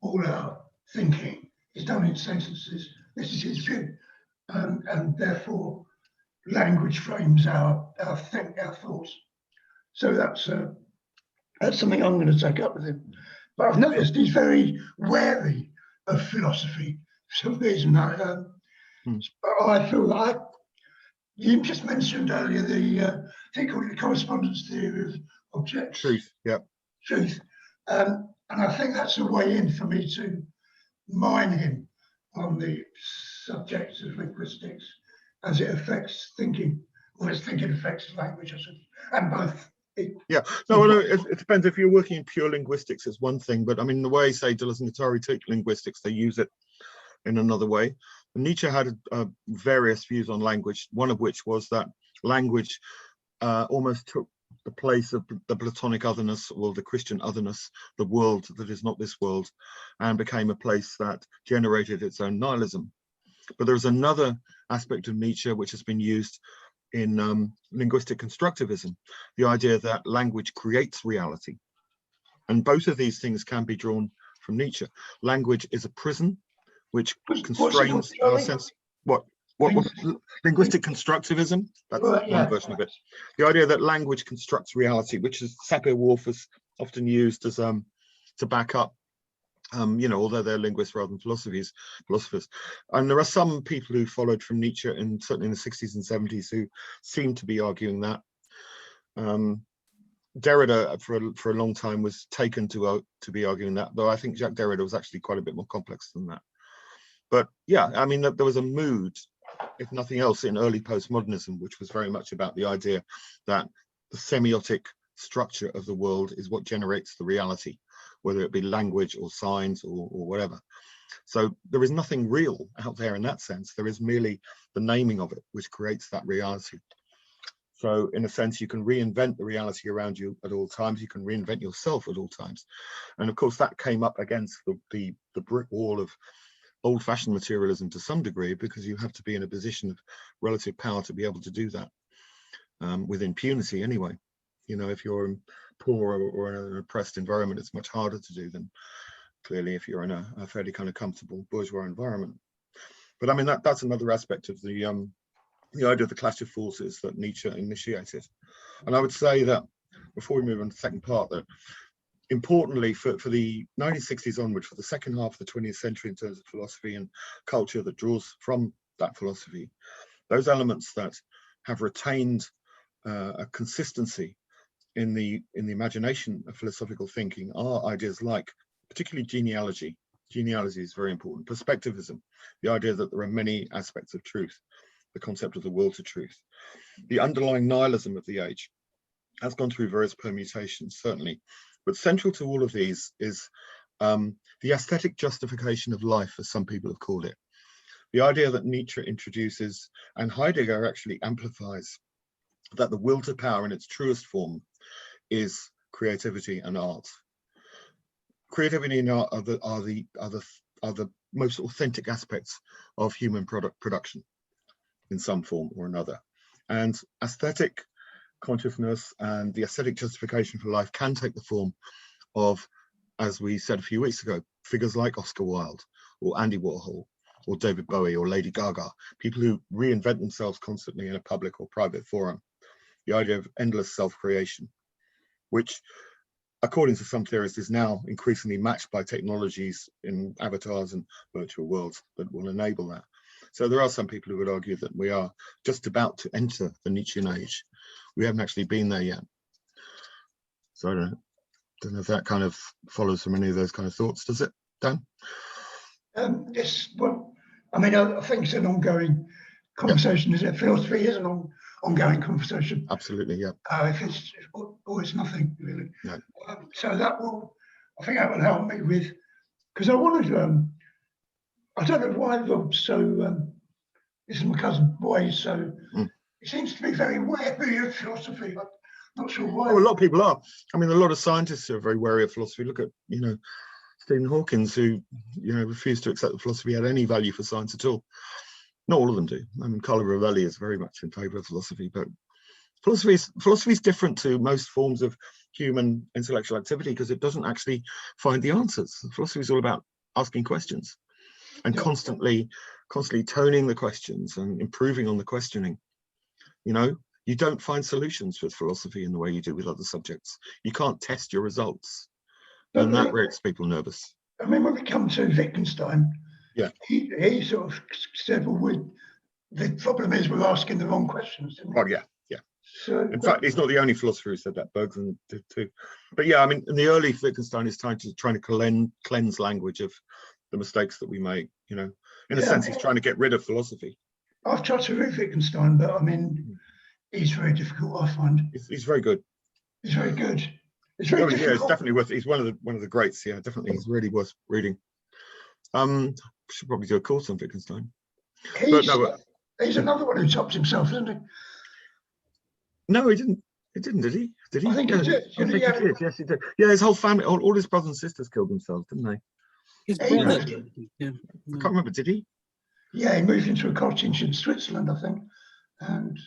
all our thinking is done in sentences. This is his view, and therefore language frames our thoughts. So that's something I'm going to take up with him. But I've noticed he's very wary of philosophy for some reason. I feel like you just mentioned earlier the thing called the correspondence theory of objects. Truth, yeah. Truth. And I think that's a way in for me to mine him on the subject of linguistics as it affects thinking, or as thinking affects language, I suppose, and both. Yeah, no, it depends. If you're working in pure linguistics, it's one thing, but I mean, the way, say, Deleuze and Guattari take linguistics, they use it in another way. Nietzsche had various views on language, one of which was that language almost took the place of the Platonic otherness, or the Christian otherness, the world that is not this world, and became a place that generated its own nihilism. But there's another aspect of Nietzsche which has been used in linguistic constructivism, the idea that language creates reality. And both of these things can be drawn from Nietzsche. Language is a prison which constrains our sense. What linguistic constructivism? That's one version of it. The idea that language constructs reality, which is Sapir-Whorf has often used as to back up, you know, although they're linguists rather than philosophers. And there are some people who followed from Nietzsche, and certainly in the 60s and 70s, who seem to be arguing that. Derrida for a long time was taken to be arguing that, though I think Jacques Derrida was actually quite a bit more complex than that. But yeah, I mean, there was a mood, if nothing else, in early postmodernism, which was very much about the idea that the semiotic structure of the world is what generates the reality, whether it be language or signs or whatever. So there is nothing real out there in that sense. There is merely the naming of it, which creates that reality. So in a sense, you can reinvent the reality around you at all times. You can reinvent yourself at all times. And of course, that came up against the brick wall of old-fashioned materialism to some degree, because you have to be in a position of relative power to be able to do that, with impunity anyway. You know, if you're poor or in an oppressed environment, it's much harder to do than clearly if you're in a fairly kind of comfortable bourgeois environment. But I mean, that's another aspect of the idea of the clash of forces that Nietzsche initiated. And I would say that, before we move on to the second part, that importantly for the 1960s onward, for the second half of the 20th century in terms of philosophy and culture that draws from that philosophy, those elements that have retained a consistency in the imagination of philosophical thinking are ideas like, particularly genealogy. Genealogy is very important. Perspectivism, the idea that there are many aspects of truth, the concept of the will to truth. The underlying nihilism of the age has gone through various permutations, certainly. But central to all of these is the aesthetic justification of life, as some people have called it. The idea that Nietzsche introduces, and Heidegger actually amplifies, that the will to power in its truest form is creativity and art. Creativity and art are the most authentic aspects of human production in some form or another. And aesthetic consciousness and the aesthetic justification for life can take the form of, as we said a few weeks ago, figures like Oscar Wilde or Andy Warhol or David Bowie or Lady Gaga, people who reinvent themselves constantly in a public or private forum. The idea of endless self-creation, which, according to some theorists, is now increasingly matched by technologies in avatars and virtual worlds that will enable that. So there are some people who would argue that we are just about to enter the Nietzschean age. We haven't actually been there yet. So I don't know if that kind of follows from any of those kind of thoughts, does it, Dan? Yes, well, I mean, I think it's an ongoing conversation, is it? Philosophy is an ongoing conversation. Absolutely, yeah. If it's or it's nothing, really. No. So that will, I think that will help me with, because I wanted to, I don't know why Rob's so, this is my cousin, why he's so, he seems to be very wary of philosophy. I'm not sure why. Oh, a lot of people are. I mean, a lot of scientists are very wary of philosophy. Look at, you know, Stephen Hawking, who, you know, refused to accept that philosophy had any value for science at all. Not all of them do. I mean, Carlo Rovelli is very much in favour of philosophy, but philosophy is different to most forms of human intellectual activity because it doesn't actually find the answers. Philosophy is all about asking questions and constantly toning the questions and improving on the questioning. You know, you don't find solutions with philosophy in the way you do with other subjects. You can't test your results, and that makes people nervous. I mean, when we come to Wittgenstein, he sort of said, well, the problem is we're asking the wrong questions. Oh, yeah. So, in fact, he's not the only philosopher who said that. Bergson did too. But yeah, I mean, in the early Wittgenstein is trying to cleanse language of the mistakes that we make. You know, in a sense, he's trying to get rid of philosophy. I've tried to read Wittgenstein, but I mean, he's very difficult. I find he's very good. He's very good. It's very difficult. Yeah, it's definitely worth. He's one of the greats. Yeah, definitely, he's really worth reading. Should probably do a course on Wittgenstein. He's another one who tops himself, isn't he? No, he didn't. Did he? Did he? I think he did. I think he did. Yes, he did. Yeah, his whole family, all his brothers and sisters killed themselves, didn't they? His brother. I can't remember. Did he? Yeah, he moved into a cottage in Switzerland, I think. And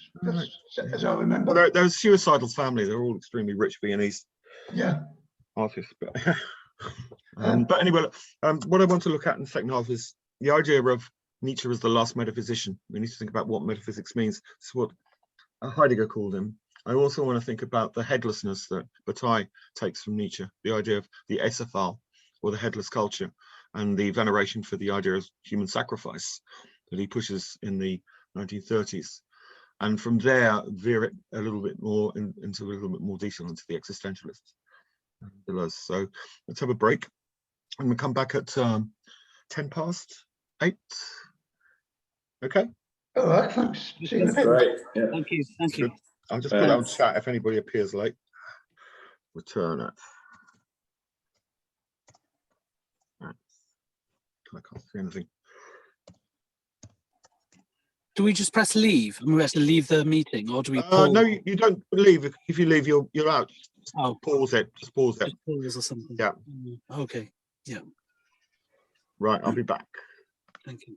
as I remember, well, there was suicidal family. They're all extremely rich Viennese artists. But anyway, what I want to look at in the second half is the idea of Nietzsche as the last metaphysician. We need to think about what metaphysics means. It's what Heidegger called him. I also want to think about the headlessness that Battai takes from Nietzsche, the idea of the Esafal, or the headless culture, and the veneration for the idea of human sacrifice that he pushes in the 1930s. And from there, veer it a little bit more into a little bit more detail into the existentialists. So let's have a break, and we'll come back at 8:10. Okay. All right, thanks. See you in a bit. Great. Yeah. Thank you. Thank you. I'll just put it on chat if anybody appears late. Return it. Right. I can't see anything. Do we just press leave and we actually leave the meeting, or do we No, you don't leave. If you leave, you're out. Oh, Pause it. Just pause it. just pause or something? Yeah. Okay. Yeah. Right. I'll be back. Thank you.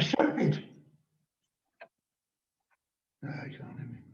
Sheffield. No, you can't hear me.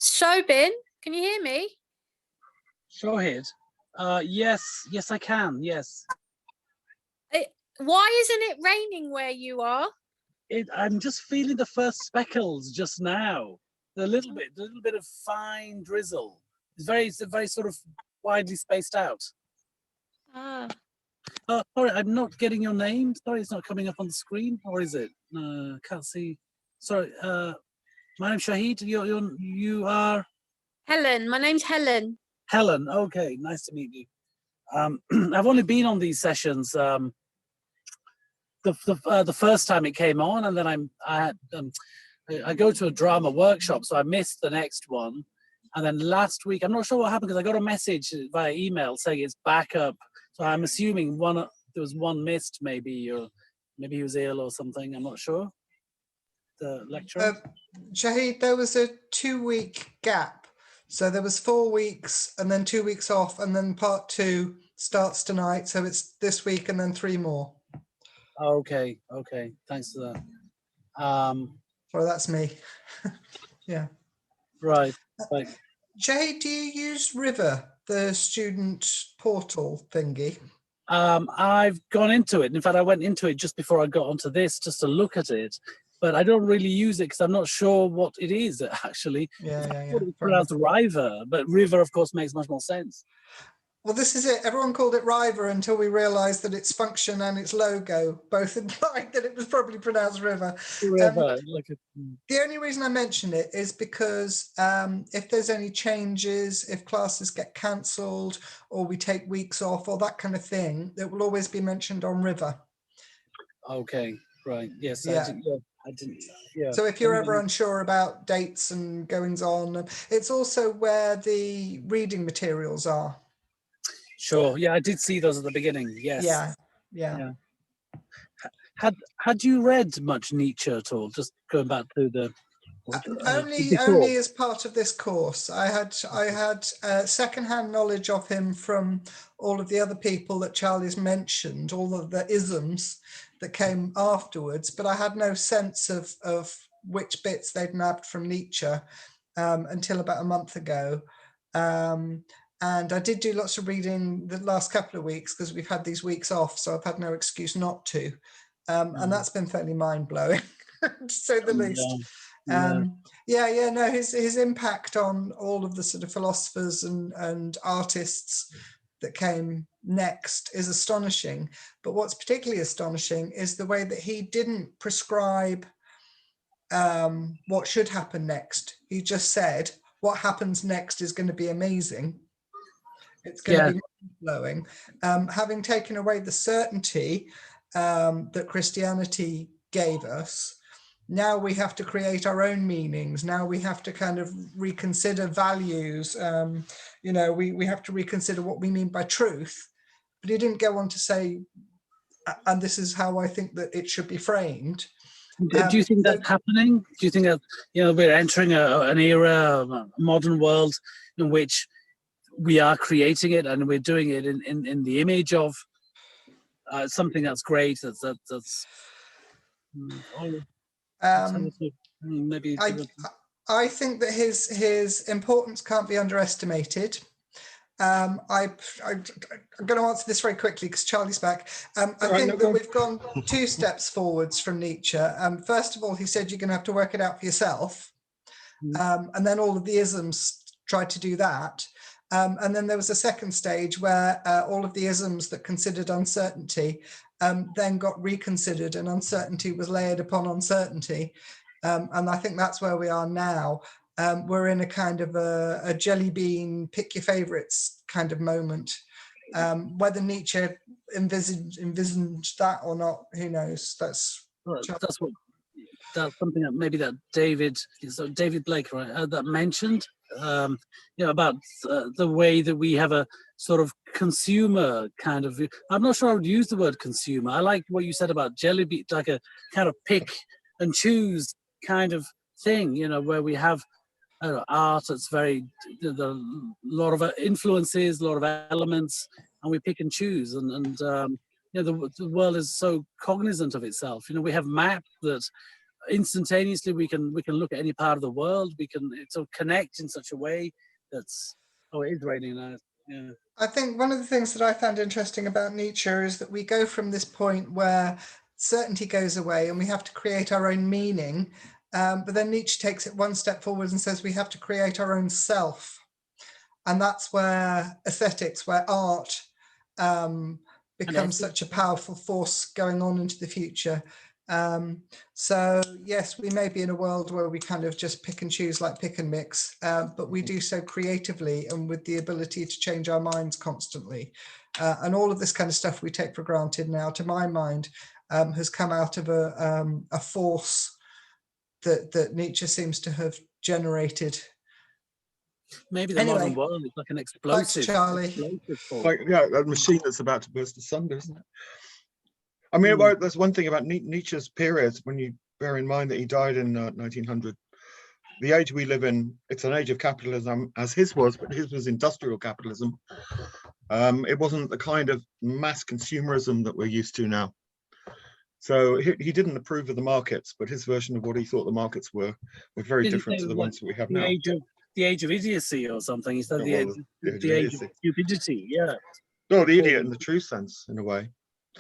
Shobin, can you hear me? Showhead. Yes, I can. Yes. Why isn't it raining where you are? I'm just feeling the first speckles just now. A little bit of fine drizzle. It's very sort of widely spaced out. Ah. Sorry, I'm not getting your name. Sorry, it's not coming up on the screen, or is it? Can't see. Sorry. My name's Shahid. You are Helen. My name's Helen. Helen. Okay, nice to meet you. I've only been on these sessions the first time it came on, and then I go to a drama workshop, so I missed the next one. And then last week, I'm not sure what happened because I got a message via email saying it's back up. So I'm assuming there was one missed, maybe, or maybe he was ill or something. I'm not sure. The lecturer. Shahid, there was a 2-week gap. So there was 4 weeks and then 2 weeks off, and then part 2 starts tonight. So it's this week and then 3 more. Okay. Thanks for that. Sorry, that's me. Yeah. Right. Shahid, do you use River, the student portal thingy? I've gone into it. In fact, I went into it just before I got onto this, just to look at it. But I don't really use it because I'm not sure what it is, actually. Yeah. It's pronounced River, but River, of course, makes much more sense. Well, this is it. Everyone called it River until we realised that its function and its logo both implied that it was probably pronounced River. River, look at, The only reason I mention it is because if there's any changes, if classes get cancelled or we take weeks off or that kind of thing, it will always be mentioned on River. okay, right, yes, Yeah. I didn't, yeah. So if you're ever unsure about dates and goings on, it's also where the reading materials are. Sure, yeah, I did see those at the beginning, yes. Yeah. Had you read much Nietzsche at all? Just going back to the Only as part of this course. I had secondhand knowledge of him from all of the other people that Charlie's mentioned, all of the isms that came afterwards, but I had no sense of which bits they'd nabbed from Nietzsche until about a month ago. And I did do lots of reading the last couple of weeks because we've had these weeks off, so I've had no excuse not to. And that's been fairly mind-blowing, to say the least. No, his impact on all of the sort of philosophers and artists that came next is astonishing. But what's particularly astonishing is the way that he didn't prescribe what should happen next. He just said, what happens next is going to be amazing. It's going to be mind-blowing. Having taken away the certainty that Christianity gave us, now we have to create our own meanings. Now we have to kind of reconsider values. We have to reconsider what we mean by truth. But he didn't go on to say, and this is how I think that it should be framed. Do you think that's happening? Do you think that we're entering an era, a modern world in which we are creating it and we're doing it in the image of something that's great? Maybe I think that his importance can't be underestimated. I'm going to answer this very quickly because Charlie's back. I think that we've gone 2 steps forwards from Nietzsche. First of all, he said you're going to have to work it out for yourself. And then all of the isms tried to do that. And then there was a second stage where all of the isms that considered uncertainty then got reconsidered, and uncertainty was layered upon uncertainty. And I think that's where we are now. We're in a kind of a jelly bean, pick your favorites kind of moment. Whether Nietzsche envisioned that or not, who knows? That's something that maybe that David Blake, right, that mentioned. About the way that we have a sort of consumer kind of. I'm not sure I would use the word consumer. I like what you said about jelly bean, like a kind of pick and choose kind of thing. Where we have art that's a lot of influences, a lot of elements, and we pick and choose. And the world is so cognizant of itself. We have maps that instantaneously we can look at any part of the world. We can sort of connect in such a way that's it is raining now. Yeah. I think one of the things that I found interesting about Nietzsche is that we go from this point where certainty goes away and we have to create our own meaning. But then Nietzsche takes it one step forward and says we have to create our own self. And that's where aesthetics, where art becomes such a powerful force going on into the future. So yes, we may be in a world where we kind of just pick and choose like pick and mix, but we do so creatively and with the ability to change our minds constantly. And all of this kind of stuff we take for granted now, to my mind, has come out of a force that Nietzsche seems to have generated. Maybe the modern world is like an explosive. Charlie. A machine that's about to burst asunder, isn't it? I mean, there's one thing about Nietzsche's period, when you bear in mind that he died in 1900. The age we live in, it's an age of capitalism, as his was, but his was industrial capitalism. It wasn't the kind of mass consumerism that we're used to now. So he didn't approve of the markets, but his version of what he thought the markets were very different to the ones that we have now. The age of idiocy or something. He said the age of stupidity. Yeah. No, the idiot in the true sense, in a way.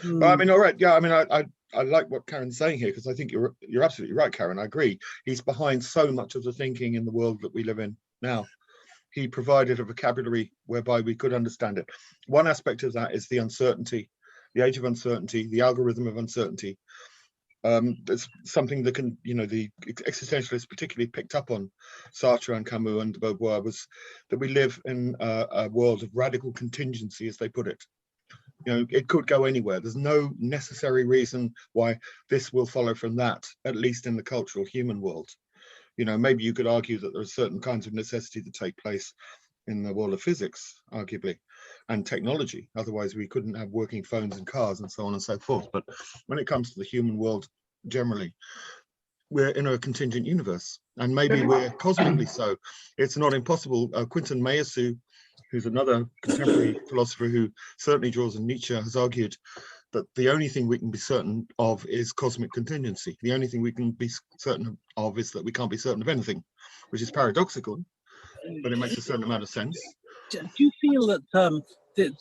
But I mean, all right, yeah. I mean, I like what Karen's saying here, because I think you're absolutely right, Karen. I agree. He's behind so much of the thinking in the world that we live in now. he provided a vocabulary whereby we could understand it. One aspect of that is the uncertainty, the age of uncertainty, the algorithm of uncertainty. It's something that can, you know, the existentialists particularly picked up on, Sartre and Camus and Beauvoir, was that we live in a world of radical contingency, as they put it. You know, it could go anywhere. There's no necessary reason why this will follow from that, at least in the cultural human world. You know, maybe you could argue that there are certain kinds of necessity that take place in the world of physics, arguably, and technology. Otherwise, we couldn't have working phones and cars and so on and so forth. But when it comes to the human world generally, we're in a contingent universe, and maybe we're cosmically so. It's not impossible. Quinton Meillassoux, who's another contemporary philosopher who certainly draws on Nietzsche, has argued that the only thing we can be certain of is cosmic contingency. The only thing we can be certain of is that we can't be certain of anything, which is paradoxical, but it makes a certain amount of sense. Do you feel that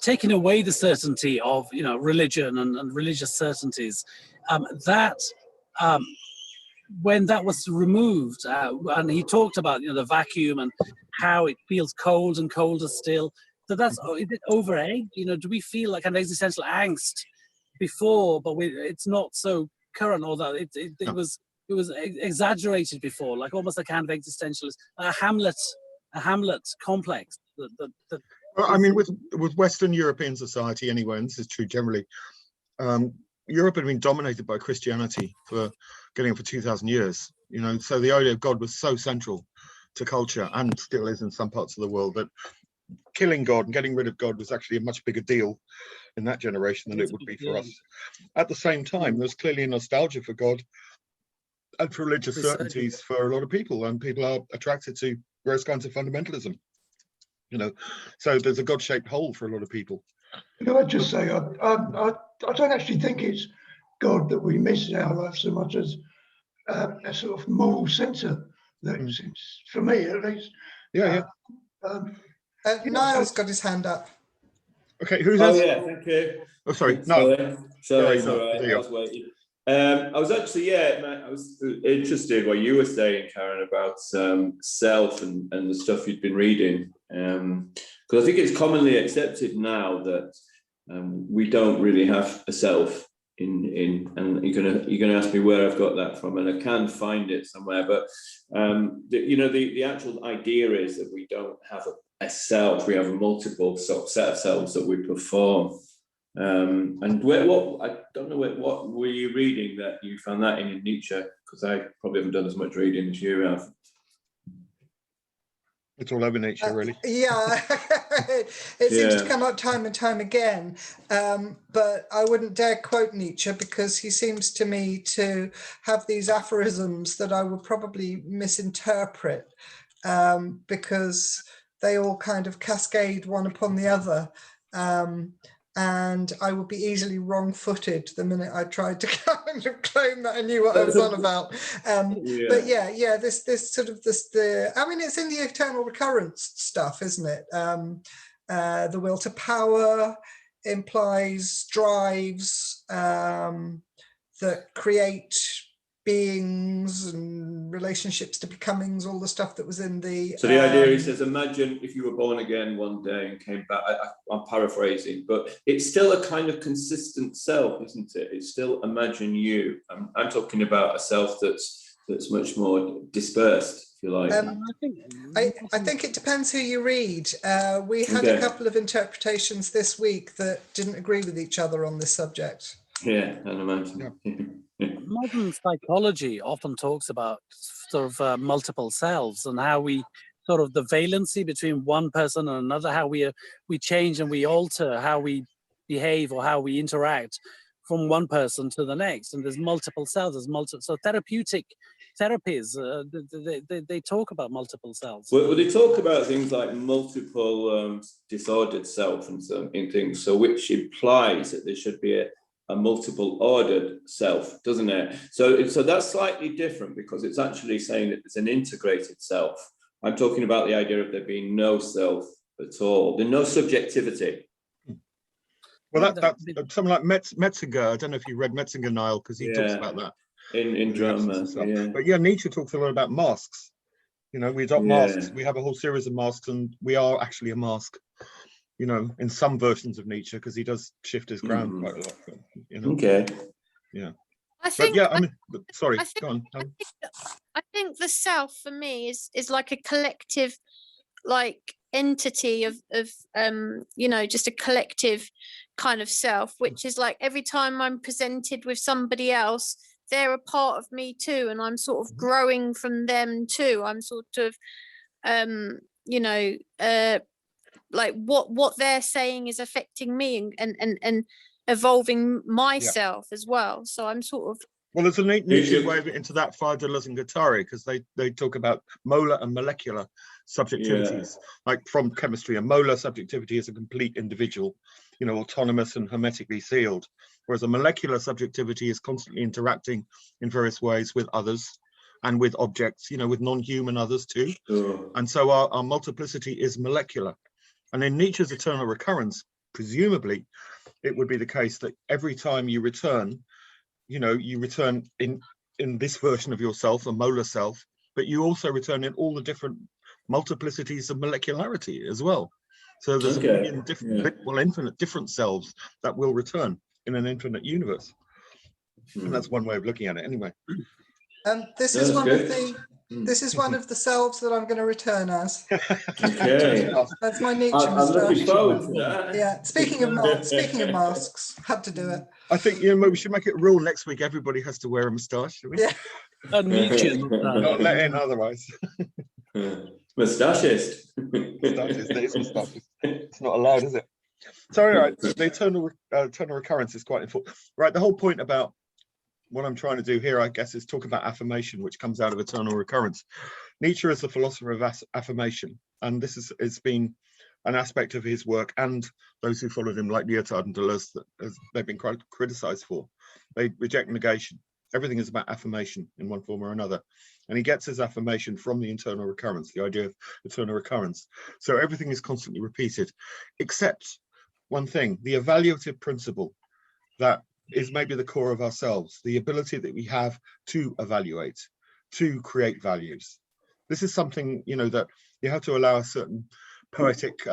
taking away the certainty of, you know, religion and religious certainties, when that was removed, and he talked about, you know, the vacuum and how it feels cold and colder still, that's is it over-egged? You know, do we feel like an existential angst before, but it's not so current, or that it was exaggerated before, like almost a kind of existentialist, a Hamlet complex. Well, I mean, with Western European society anyway, and this is true generally, Europe had been dominated by Christianity for 2,000 years. You know, so the idea of God was so central to culture, and still is in some parts of the world, that killing God and getting rid of God was actually a much bigger deal in that generation than it would be for us. At the same time, there's clearly a nostalgia for God and for religious certainties for a lot of people, and people are attracted to various kinds of fundamentalism. You know, so there's a God-shaped hole for a lot of people. Can I just say, I don't actually think it's God that we miss in our life so much as a sort of moral centre. That seems, for me at least. Niall's got his hand up. Okay, who's Oh this? yeah, thank you. Oh, sorry, no. Sorry, it's all right. I was waiting. I was actually, I was interested what you were saying, Karen, about self and the stuff you'd been reading, because I think it's commonly accepted now that we don't really have a self and you're gonna ask me where I've got that from, and I can find it somewhere, but the actual idea is that we don't have a self, we have a multiple sort of set of selves that we perform. And I don't know what were you reading that you found that in Nietzsche, because I probably haven't done as much reading as you have. It's all over Nietzsche, really. Yeah, it seems to come up time and time again, but I wouldn't dare quote Nietzsche, because he seems to me to have these aphorisms that I would probably misinterpret, because they all kind of cascade one upon the other. And I would be easily wrong-footed the minute I tried to kind of claim that I knew what I was on about. But I mean, it's in the eternal recurrence stuff, isn't it? The will to power implies drives that create beings and relationships to becomings, all the stuff that was in the... So the idea, he says, imagine if you were born again one day and came back, I'm paraphrasing, but it's still a kind of consistent self, isn't it? It's still imagine you. I'm talking about a self that's much more dispersed, if you like. I think it depends who you read. We had a couple of interpretations this week that didn't agree with each other on this subject. Yeah, I imagine. Yeah. Modern psychology often talks about sort of multiple selves, and how we sort of the valency between one person and another, how we change and we alter how we behave or how we interact from one person to the next. And there's multiple selves, so therapeutic therapies, they talk about multiple selves. Well, they talk about things like multiple disordered self and certain things, so which implies that there should be a multiple ordered self, doesn't it? So that's slightly different, because it's actually saying that it's an integrated self. I'm talking about the idea of there being no self at all, there's no subjectivity. Well, that's someone like Metzinger. I don't know if you read Metzinger, Niall, because he talks about that in drama. But Nietzsche talks a lot about masks. You know, we adopt Yeah. masks. We have a whole series of masks, and we are actually a mask. You know, in some versions of Nietzsche, because he does shift his ground quite a lot. But, you know, Okay. yeah. I But think yeah, I mean, sorry, I think- go on. I think the self for me is like a collective, like entity of you know, just a collective kind of self, which is like every time I'm presented with somebody else, they're a part of me too, and I'm sort of growing from them too. I'm sort of you know, like what they're saying is affecting me and evolving myself as well. So I'm sort of Well, there's a Nietzsche's way of it into that, Five Deleuze and Guattari, because they talk about molar and molecular subjectivities, like from chemistry. A molar subjectivity is a complete individual, you know, autonomous and hermetically sealed, whereas a molecular subjectivity is constantly interacting in various ways with others and with objects, you know, with non-human others too. Sure. And so our multiplicity is molecular. And in Nietzsche's eternal recurrence, presumably, it would be the case that every time you return, you know, you return in this version of yourself, a molar self, but you also return in all the different multiplicities of molecularity as well. So there's a million different, well, infinite different selves that will return in an infinite universe. And that's one way of looking at it anyway. This is one of the selves that I'm going to return as. Okay. That's my Nietzsche I'm looking moustache. forward to that. Yeah. Speaking of masks, had to do it. I think, you know, we should make it a rule next week. Everybody has to wear a moustache, should we? Yeah. A Nietzsche. Not let in otherwise. Moustachist. Moustaches. It's not allowed, is it? So, all right, the eternal recurrence is quite important. Right, the whole point about what I'm trying to do here, I guess, is talk about affirmation, which comes out of eternal recurrence. Nietzsche is the philosopher of affirmation, and this has been an aspect of his work, and those who followed him, like Lyotard and Deleuze, that they've been criticized for. They reject negation. Everything is about affirmation in one form or another. And he gets his affirmation from the internal recurrence, the idea of eternal recurrence. So everything is constantly repeated, except one thing, the evaluative principle that is maybe the core of ourselves, the ability that we have to evaluate, to create values. This is something, you know, that you have to allow a certain poetic,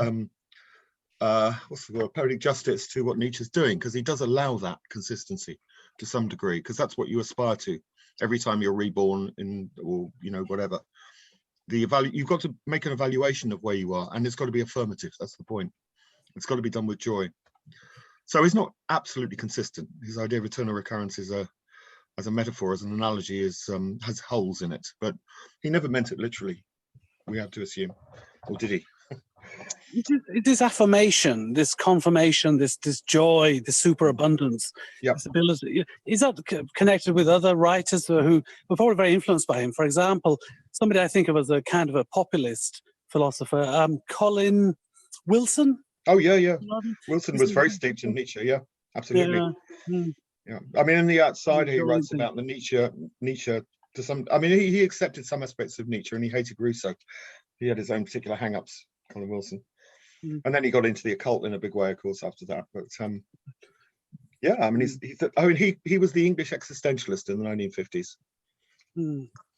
poetic justice to what Nietzsche's doing, because he does allow that consistency to some degree, because that's what you aspire to every time you're reborn in, or, you know, whatever. You've got to make an evaluation of where you are, and it's got to be affirmative. That's the point. It's got to be done with joy. So he's not absolutely consistent. His idea of eternal recurrence is as a metaphor, as an analogy, has holes in it, but he never meant it literally, we have to assume. Or did he? This affirmation, this confirmation, this joy, this superabundance, this ability, is that connected with other writers who were probably very influenced by him? For example, somebody I think of as a kind of a populist philosopher, Colin Wilson. Oh yeah. Wilson was very steeped in Nietzsche. Yeah, absolutely. Yeah. I mean, in The Outsider, he writes about the Nietzsche to some. I mean, he accepted some aspects of Nietzsche, and he hated Rousseau. He had his own particular hang-ups, Colin Wilson. And then he got into the occult in a big way, of course, after that. But yeah, I mean, he was the English existentialist in the 1950s.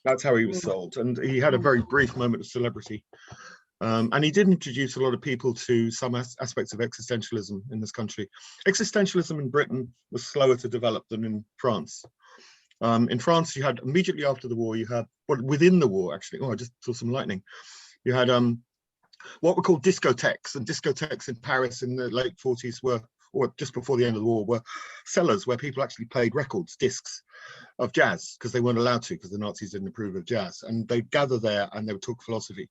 That's how he was sold, and he had a very brief moment of celebrity. And he did introduce a lot of people to some aspects of existentialism in this country. Existentialism in Britain was slower to develop than in France. In France, you had, immediately after the war, you had, well, within the war, actually, I just saw some lightning. You had what were called discotheques, and discotheques in Paris in the late 40s were, or just before the end of the war, were cellars where people actually played records, discs of jazz, because they weren't allowed to, because the Nazis didn't approve of jazz. And they'd gather there and they would talk philosophy.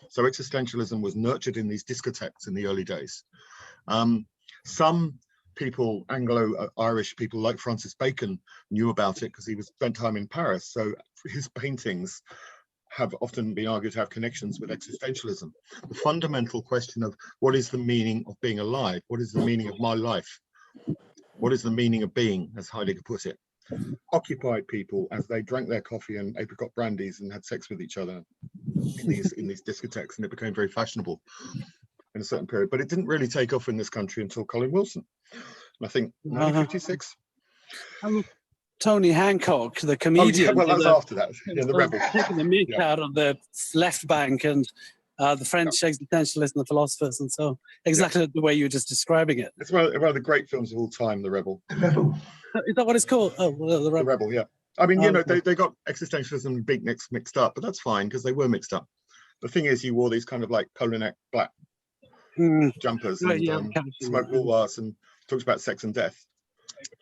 So existentialism was nurtured in these discotheques in the early days. Some people, Anglo-Irish people like Francis Bacon, knew about it because he spent time in Paris. So his paintings have often been argued to have connections with existentialism. The fundamental question of what is the meaning of being alive? What is the meaning of my life? What is the meaning of being, as Heidegger put it? Occupied people as they drank their coffee and apricot brandies and had sex with each other in these discotheques, and it became very fashionable in a certain period. But it didn't really take off in this country until Colin Wilson, I think 1956. Tony Hancock, the Oh, yeah, comedian, well, that's after that. Yeah, the rebel. taking the mick Yeah. out of the left bank and the French existentialists and the philosophers, and so exactly the way you were just describing it. It's one of the great films of all time, The Rebel. The rebel. Is that what it's called? Oh, well, the The Rebel. Rebel, yeah. I mean, you know, Okay. they got existentialism and beatniks mixed up, but that's fine because they were mixed up. The thing is, you wore these kind of like polo neck black jumpers and Yeah, I'm catching smoked that. woolworths and talks about sex and death.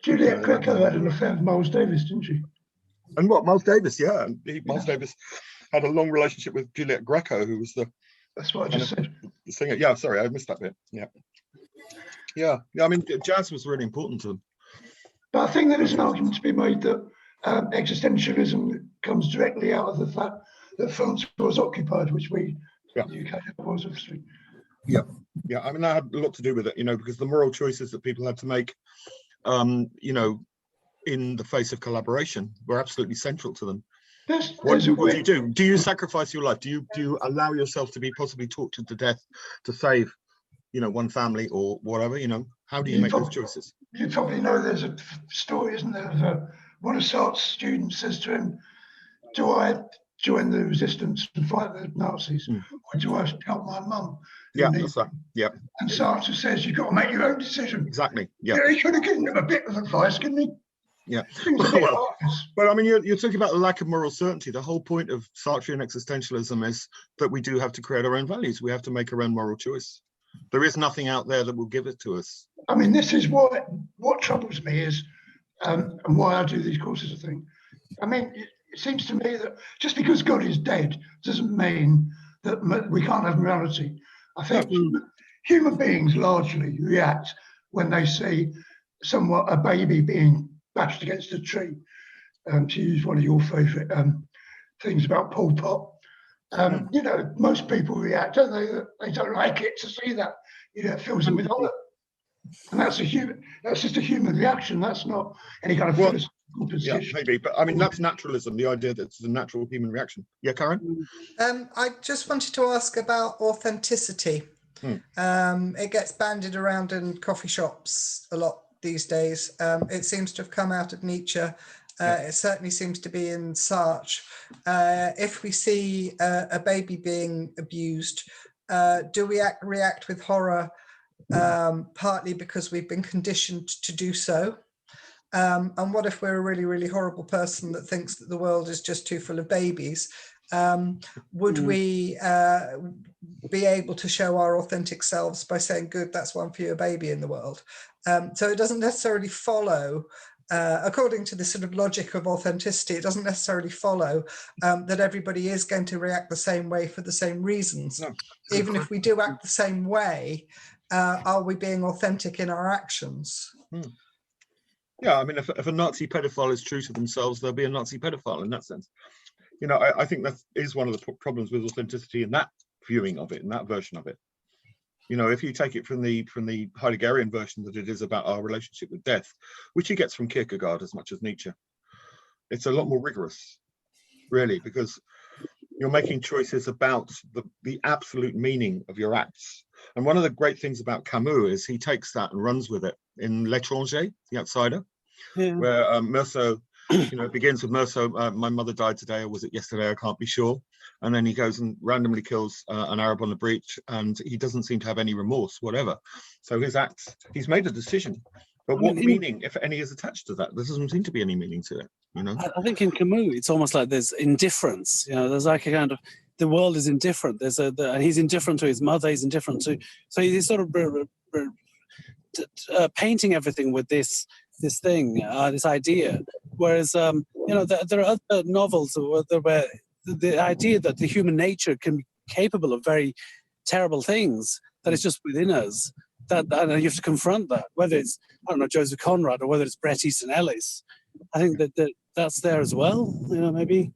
Juliet Greco had an affair with Miles Davis, didn't she? And what, Miles Davis, yeah. And Miles Davis had a long relationship with Juliet Greco, who was the That's what I just said. singer. Yeah, sorry, I missed that bit. Yeah. I mean, jazz was really important to them. But I think there is an argument to be made that existentialism comes directly out of the fact that France was occupied, which we, the UK was obviously. Yeah, I mean, that had a lot to do with it, you know, because the moral choices that people had to make, you know, in the face of collaboration were absolutely central to them. What do you do? Do you sacrifice your life? Do you allow yourself to be possibly tortured to death to save, you know, one family or whatever, you know? How do you make those choices? You probably know there's a story, isn't there, of one of Sartre's students says to him, do I join the resistance and fight the Nazis, or do I help my mum? Yeah, that's right. Yeah. And Sartre says, you've got to make your own decision. Exactly. Yeah. He could have given him a bit of advice, couldn't he? Yeah. Well, I mean, you're talking about the lack of moral certainty. The whole point of Sartrean existentialism is that we do have to create our own values. We have to make our own moral choice. There is nothing out there that will give it to us. I mean, this is what troubles me is, and why I do these courses, I think. I mean, it seems to me that just because God is dead doesn't mean that we can't have morality. I think human beings largely react when they see a baby being bashed against a tree. To use one of your favourite things about Pol Pot. You know, most people react, don't they? They don't like it to see that. You know, it fills them with horror. And that's just a human reaction. That's not any kind of philosophical position. Yeah, maybe, but I mean, that's naturalism, the idea that it's a natural human reaction. Yeah, Karen? I just wanted to ask about authenticity. It gets bandied around in coffee shops a lot these days. It seems to have come out of Nietzsche. It certainly seems to be in Sartre. If we see a baby being abused, do we react with horror, partly because we've been conditioned to do so? And what if we're a really, really horrible person that thinks that the world is just too full of babies? Would we be able to show our authentic selves by saying, good, that's one for your baby in the world? So it doesn't necessarily follow, according to the sort of logic of authenticity, it doesn't necessarily follow that everybody is going to react the same way for the same reasons. No. Even if we do act the same way, are we being authentic in our actions? Yeah, I mean, if a Nazi pedophile is true to themselves, they'll be a Nazi pedophile in that sense. You know, I think that is one of the problems with authenticity in that viewing of it, in that version of it. You know, if you take it from the Heideggerian version that it is about our relationship with death, which he gets from Kierkegaard as much as Nietzsche, it's a lot more rigorous, really, because you're making choices about the absolute meaning of your acts. And one of the great things about Camus is he takes that and runs with it in L'Étranger, The Outsider, where Meursault, you know, it begins with Meursault, my mother died today, or was it yesterday? I can't be sure. And then he goes and randomly kills an Arab on the breach, and he doesn't seem to have any remorse, whatever. So his acts, he's made a decision. But what meaning, if any, is attached to that? There doesn't seem to be any meaning to it, you know? I think in Camus, it's almost like there's indifference. You know, there's like a kind of, the world is indifferent. And he's indifferent to his mother, he's indifferent to, so he's sort of painting everything with this thing, this idea. Whereas, you know, there are other novels where the idea that the human nature can be capable of very terrible things, that it's just within us, and you have to confront that, whether it's, I don't know, Joseph Conrad, or whether it's Bret Easton Ellis. I think that's there as well, you know, maybe.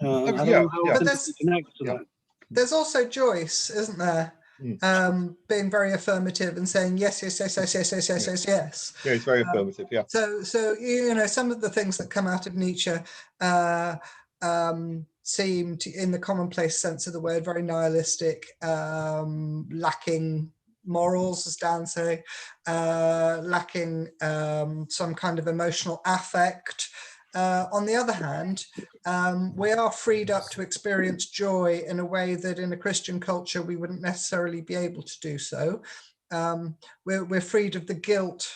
I don't know how to connect to that. There's also Joyce, isn't there? Being very affirmative and saying yes. Yeah, he's very affirmative. Yeah. So you know, some of the things that come out of Nietzsche seem to, in the commonplace sense of the word, very nihilistic, lacking morals, as Dan say, lacking some kind of emotional affect. On the other hand, we are freed up to experience joy in a way that in a Christian culture we wouldn't necessarily be able to do so. We're freed of the guilt,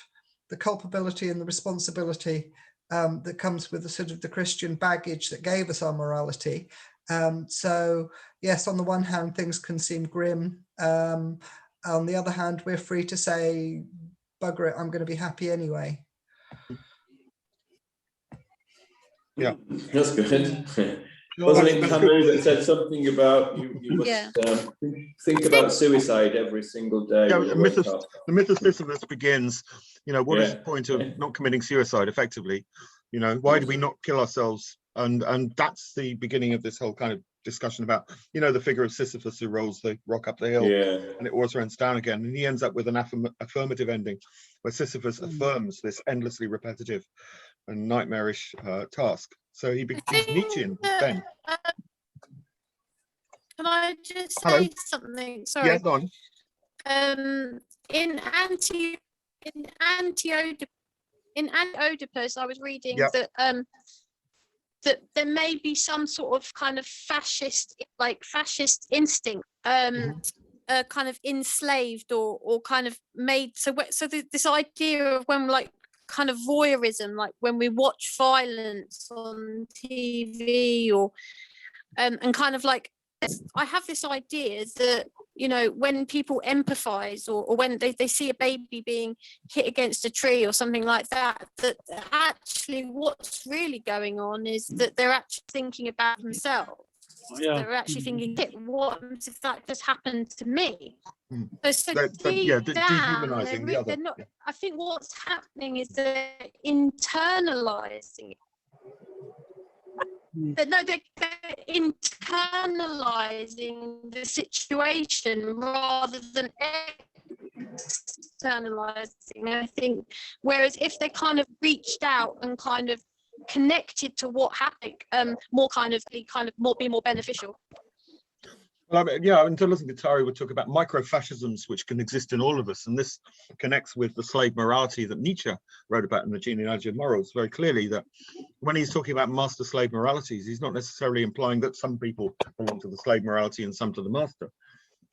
the culpability and the responsibility that comes with the sort of the Christian baggage that gave us our morality. So yes, on the one hand, things can seem grim. On the other hand, we're free to say, bugger it, I'm going to be happy anyway. Yeah, that's good. Wasn't it Camus that said something about you must think about suicide every single day? Yeah, the myth of Sisyphus begins, you know, what is the point of not committing suicide effectively? You know, why do we not kill ourselves? And that's the beginning of this whole kind of discussion about, you know, the figure of Sisyphus who rolls the rock up the hill and it always runs down again. And he ends up with an affirmative ending where Sisyphus affirms this endlessly repetitive and nightmarish task. So he's Nietzschean then. Can I just say something? Sorry. Yeah, go on. In Oedipus, I was reading that that there may be some sort of kind of fascist instinct, kind of enslaved or kind of made. So this idea of when like kind of voyeurism, like when we watch violence on TV or and kind of like, I have this idea that, you know, when people empathize or when they see a baby being hit against a tree or something like that, that actually what's really going on is that they're actually thinking about themselves. They're actually thinking, what if that just happened to me? So dehumanizing the other. I think what's happening is they're internalizing it. They're internalizing the situation rather than externalizing. I think, whereas if they kind of reached out and kind of connected to what happened, more be more beneficial. Well, I mean, in Deleuze and Guattari would talk about micro-fascisms which can exist in all of us, and this connects with the slave morality that Nietzsche wrote about in the Genealogy of Morals very clearly, that when he's talking about master-slave moralities, he's not necessarily implying that some people belong to the slave morality and some to the master.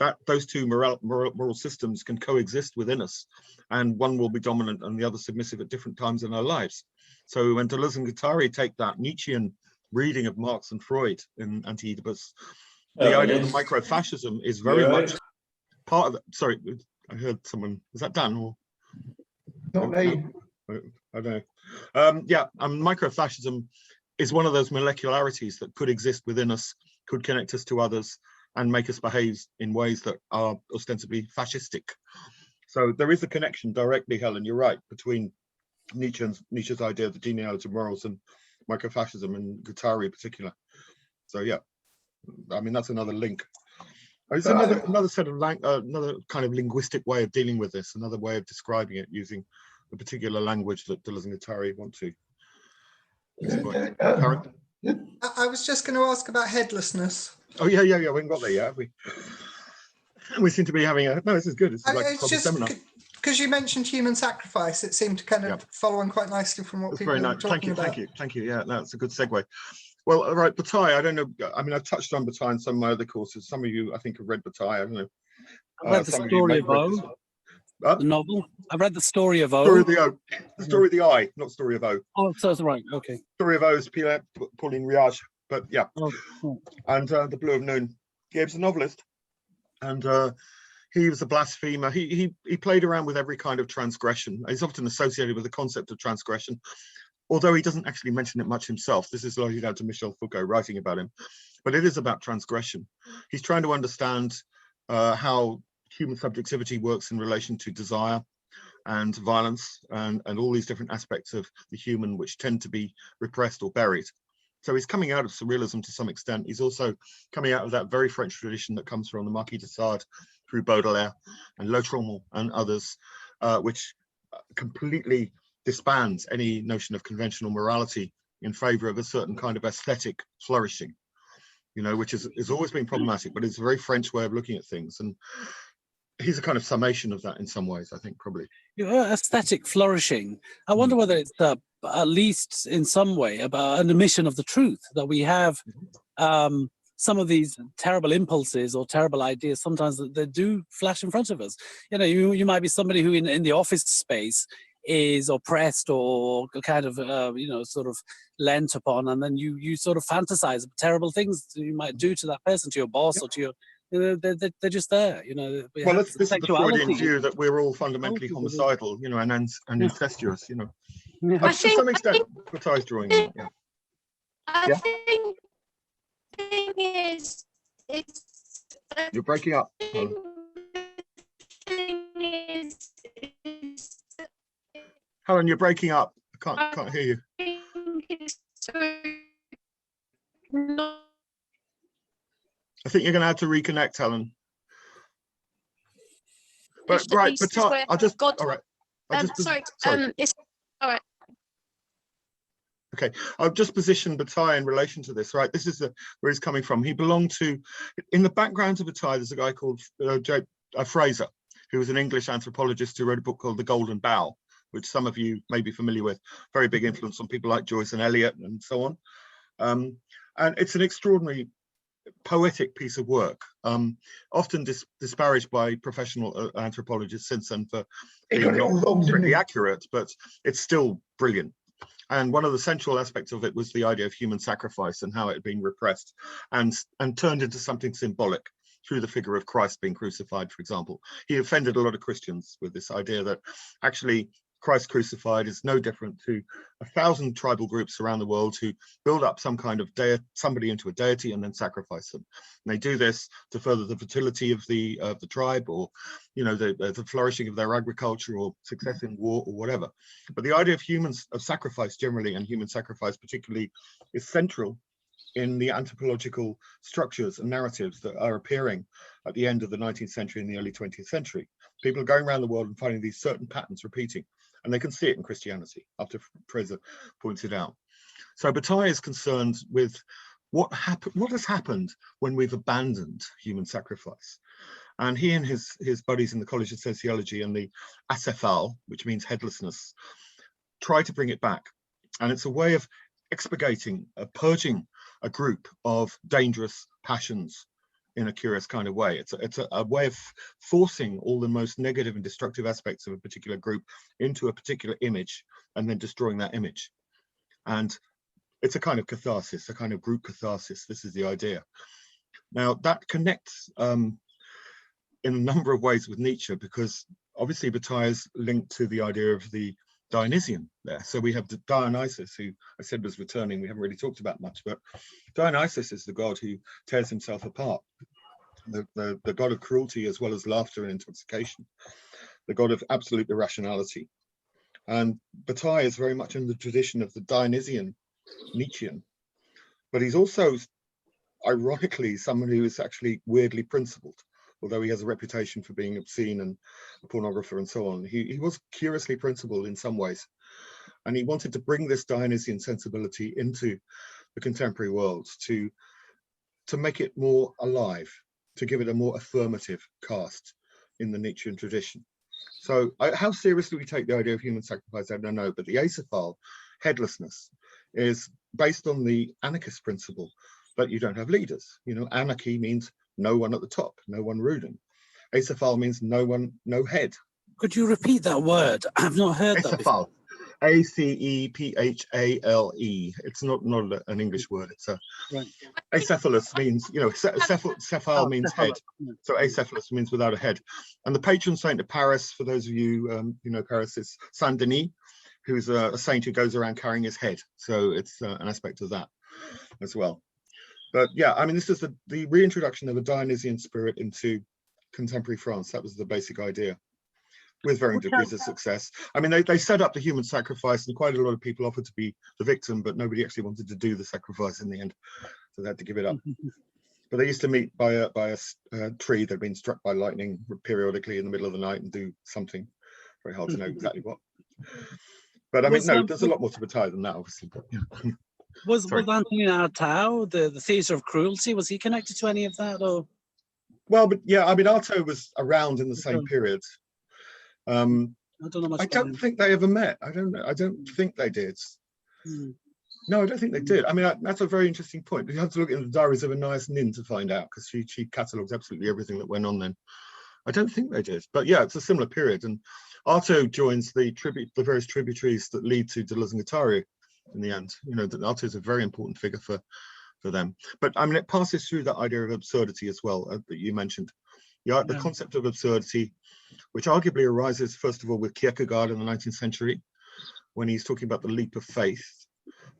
That those two moral systems can coexist within us, and one will be dominant and the other submissive at different times in our lives. So when Deleuze and Guattari take that Nietzschean reading of Marx and Freud in Anti-Oedipus, the idea of the micro-fascism is very much part of it. Sorry, I heard someone, was that Dan? Or not me? I don't know. Micro-fascism is one of those molecularities that could exist within us, could connect us to others, and make us behave in ways that are ostensibly fascistic. So there is a connection directly, Helen, you're right, between Nietzsche's idea of the genealogy of morals and micro-fascism, and Guattari in particular. So yeah, I mean, that's another link. It's another set of another kind of linguistic way of dealing with this, another way of describing it using the particular language that Deleuze and Guattari want to exploit. I was just going to ask about headlessness. Oh yeah, we haven't got there yet, have we? We seem to be having no, this is good. This is like a proper seminar. Because you mentioned human sacrifice, it seemed to kind of follow on quite nicely from what people were talking about. Thank you. Yeah, that's a good segue. Well, all right, Battai, I don't know. I mean, I've touched on Battai in some of my other courses. Some of you, I think, have read Battai. I don't know. I've read the story of O, the novel. I've read the story of O. Story of the O. The story of the I, not story of O. Oh, so it's right. Okay. Story of O is Pauline Riage, but yeah. And The Blue of Noon. He was a novelist, and he was a blasphemer. He played around with every kind of transgression. He's often associated with the concept of transgression, although he doesn't actually mention it much himself. This is largely down to Michel Foucault writing about him, but it is about transgression. He's trying to understand how human subjectivity works in relation to desire and violence and all these different aspects of the human which tend to be repressed or buried. So he's coming out of surrealism to some extent. He's also coming out of that very French tradition that comes from the Marquis de Sade through Baudelaire and Lautremont and others, which completely disbands any notion of conventional morality in favor of a certain kind of aesthetic flourishing, you know, which is always been problematic, but it's a very French way of looking at things. And he's a kind of summation of that in some ways, I think, probably. Aesthetic flourishing. I wonder whether it's at least in some way about an admission of the truth that we have some of these terrible impulses or terrible ideas. Sometimes they do flash in front of us. You know, you might be somebody who in the office space is oppressed or kind of you know, sort of lent upon, and then you sort of fantasize terrible things you might do to that person, to your boss, or to your, you know, they're just there, you know. Well, this is the Freudian view that we're all fundamentally homicidal, you know, and incestuous, you know. I To some extent, Battai's drawing on that, I think the thing is, it's You're breaking up. the thing is Helen, you're breaking up. I can't hear you. not I think you're going to have to reconnect, Helen. But right, Battai, I'll just, all right. sorry. It's all right. Okay, I've just positioned Battai in relation to this, right? This is where he's coming from. He belonged to, in the background of Battai, there's a guy called Fraser, who was an English anthropologist who wrote a book called The Golden Bough, which some of you may be familiar with. Very big influence on people like Joyce and Eliot and so on. And it's an extraordinary poetic piece of work, often disparaged by professional anthropologists since then for being not strictly accurate, but it's still brilliant. And one of the central aspects of it was the idea of human sacrifice and how it had been repressed and turned into something symbolic through the figure of Christ being crucified, for example. He offended a lot of Christians with this idea that actually Christ crucified is no different to 1,000 tribal groups around the world who build up some kind of somebody into a deity and then sacrifice them. And they do this to further the fertility of the tribe, or, you know, the flourishing of their agriculture or success in war or whatever. But the idea of sacrifice generally, and human sacrifice particularly, is central in the anthropological structures and narratives that are appearing at the end of the 19th century and the early 20th century. People are going around the world and finding these certain patterns repeating, and they can see it in Christianity, after Fraser points it out. So Battai is concerned with what has happened when we've abandoned human sacrifice. And he and his buddies in the College of Sociology and the Acephal, which means headlessness, try to bring it back. And it's a way of expurgating, purging a group of dangerous passions in a curious kind of way. It's a way of forcing all the most negative and destructive aspects of a particular group into a particular image and then destroying that image. And it's a kind of catharsis, a kind of group catharsis. This is the idea. Now that connects in a number of ways with Nietzsche, because obviously Battai is linked to the idea of the Dionysian there. So we have the Dionysus, who I said was returning. We haven't really talked about much, but Dionysus is the god who tears himself apart, the god of cruelty as well as laughter and intoxication, the god of absolute irrationality. And Battai is very much in the tradition of the Dionysian Nietzschean, but he's also, ironically, someone who is actually weirdly principled. Although he has a reputation for being obscene and a pornographer and so on, he was curiously principled in some ways. And he wanted to bring this Dionysian sensibility into the contemporary world to make it more alive, to give it a more affirmative cast in the Nietzschean tradition. So how seriously we take the idea of human sacrifice, I don't know, but the Acephal, headlessness, is based on the anarchist principle that you don't have leaders. You know, anarchy means no one at the top, no one ruling. Acephal means no one, no head. Could you repeat that word? I've not heard that before. A-C-E-P-H-A-L-E. It's not an English word. It's a Right. acephalus means, you know, cephal means head. So acephalus means without a head. And the patron saint of Paris, for those of you who know Paris, is Saint Denis, who's a saint who goes around carrying his head. So it's an aspect of that as well. But yeah, I mean, this is the reintroduction of a Dionysian spirit into contemporary France. That was the basic idea, with varying degrees of success. I mean, they set up the human sacrifice, and quite a lot of people offered to be the victim, but nobody actually wanted to do the sacrifice in the end, so they had to give it up. But they used to meet by a tree that had been struck by lightning periodically in the middle of the night and do something. Very hard to know exactly what. But I mean, no, there's a lot more to Battai than that, obviously. But, yeah. Was Antonin Artaud, the theatre of cruelty, was he connected to any of that? Or Well, but yeah, I mean, Artaud was around in the same period. I don't know much I about don't him. think they ever met. I don't know. I don't think they did. No, I don't think they did. I mean, that's a very interesting point. You have to look in the diaries of Anais Nin to find out, because she catalogues absolutely everything that went on then. I don't think they did, but yeah, it's a similar period. And Artaud joins the various tributaries that lead to Deleuze and Guattari in the end. You know, that Artaud is a very important figure for them. But I mean, it passes through that idea of absurdity as well that you mentioned. Yeah, the concept of absurdity, which arguably arises first of all with Kierkegaard in the 19th century, when he's talking about the leap of faith.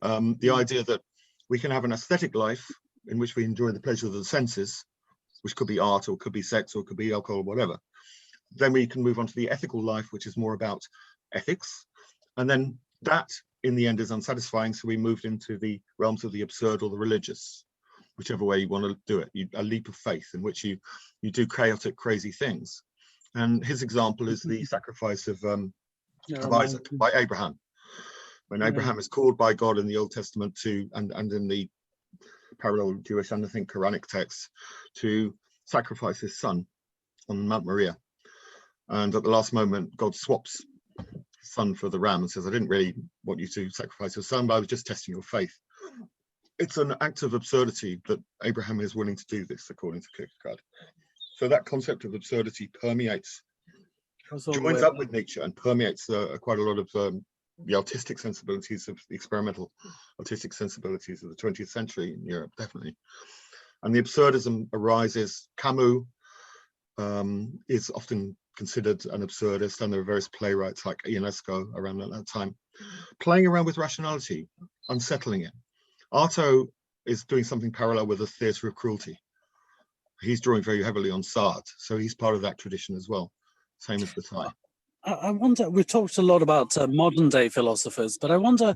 The idea that we can have an aesthetic life in which we enjoy the pleasure of the senses, which could be art or could be sex or could be alcohol or whatever. Then we can move on to the ethical life, which is more about ethics. And then that in the end is unsatisfying. So we moved into the realms of the absurd or the religious, whichever way you want to do it. A leap of faith in which you do chaotic, crazy things. And his example is the sacrifice of Isaac by Abraham. When Abraham is called by God in the Old Testament to, and in the parallel Jewish and I think Quranic texts, to sacrifice his son on Mount Moriah. And at the last moment, God swaps his son for the ram and says, I didn't really want you to sacrifice your son, but I was just testing your faith. It's an act of absurdity that Abraham is willing to do this, according to Kierkegaard. So that concept of absurdity permeates, joins up with Nietzsche and permeates quite a lot of the artistic sensibilities of the experimental artistic sensibilities of the 20th century in Europe, definitely. And the absurdism arises. Camus is often considered an absurdist, and there are various playwrights like Ionesco around at that time, playing around with rationality, unsettling it. Artaud is doing something parallel with the theatre of cruelty. He's drawing very heavily on Sartre, so he's part of that tradition as well, same as Battai. I wonder, we've talked a lot about modern day philosophers, but I wonder,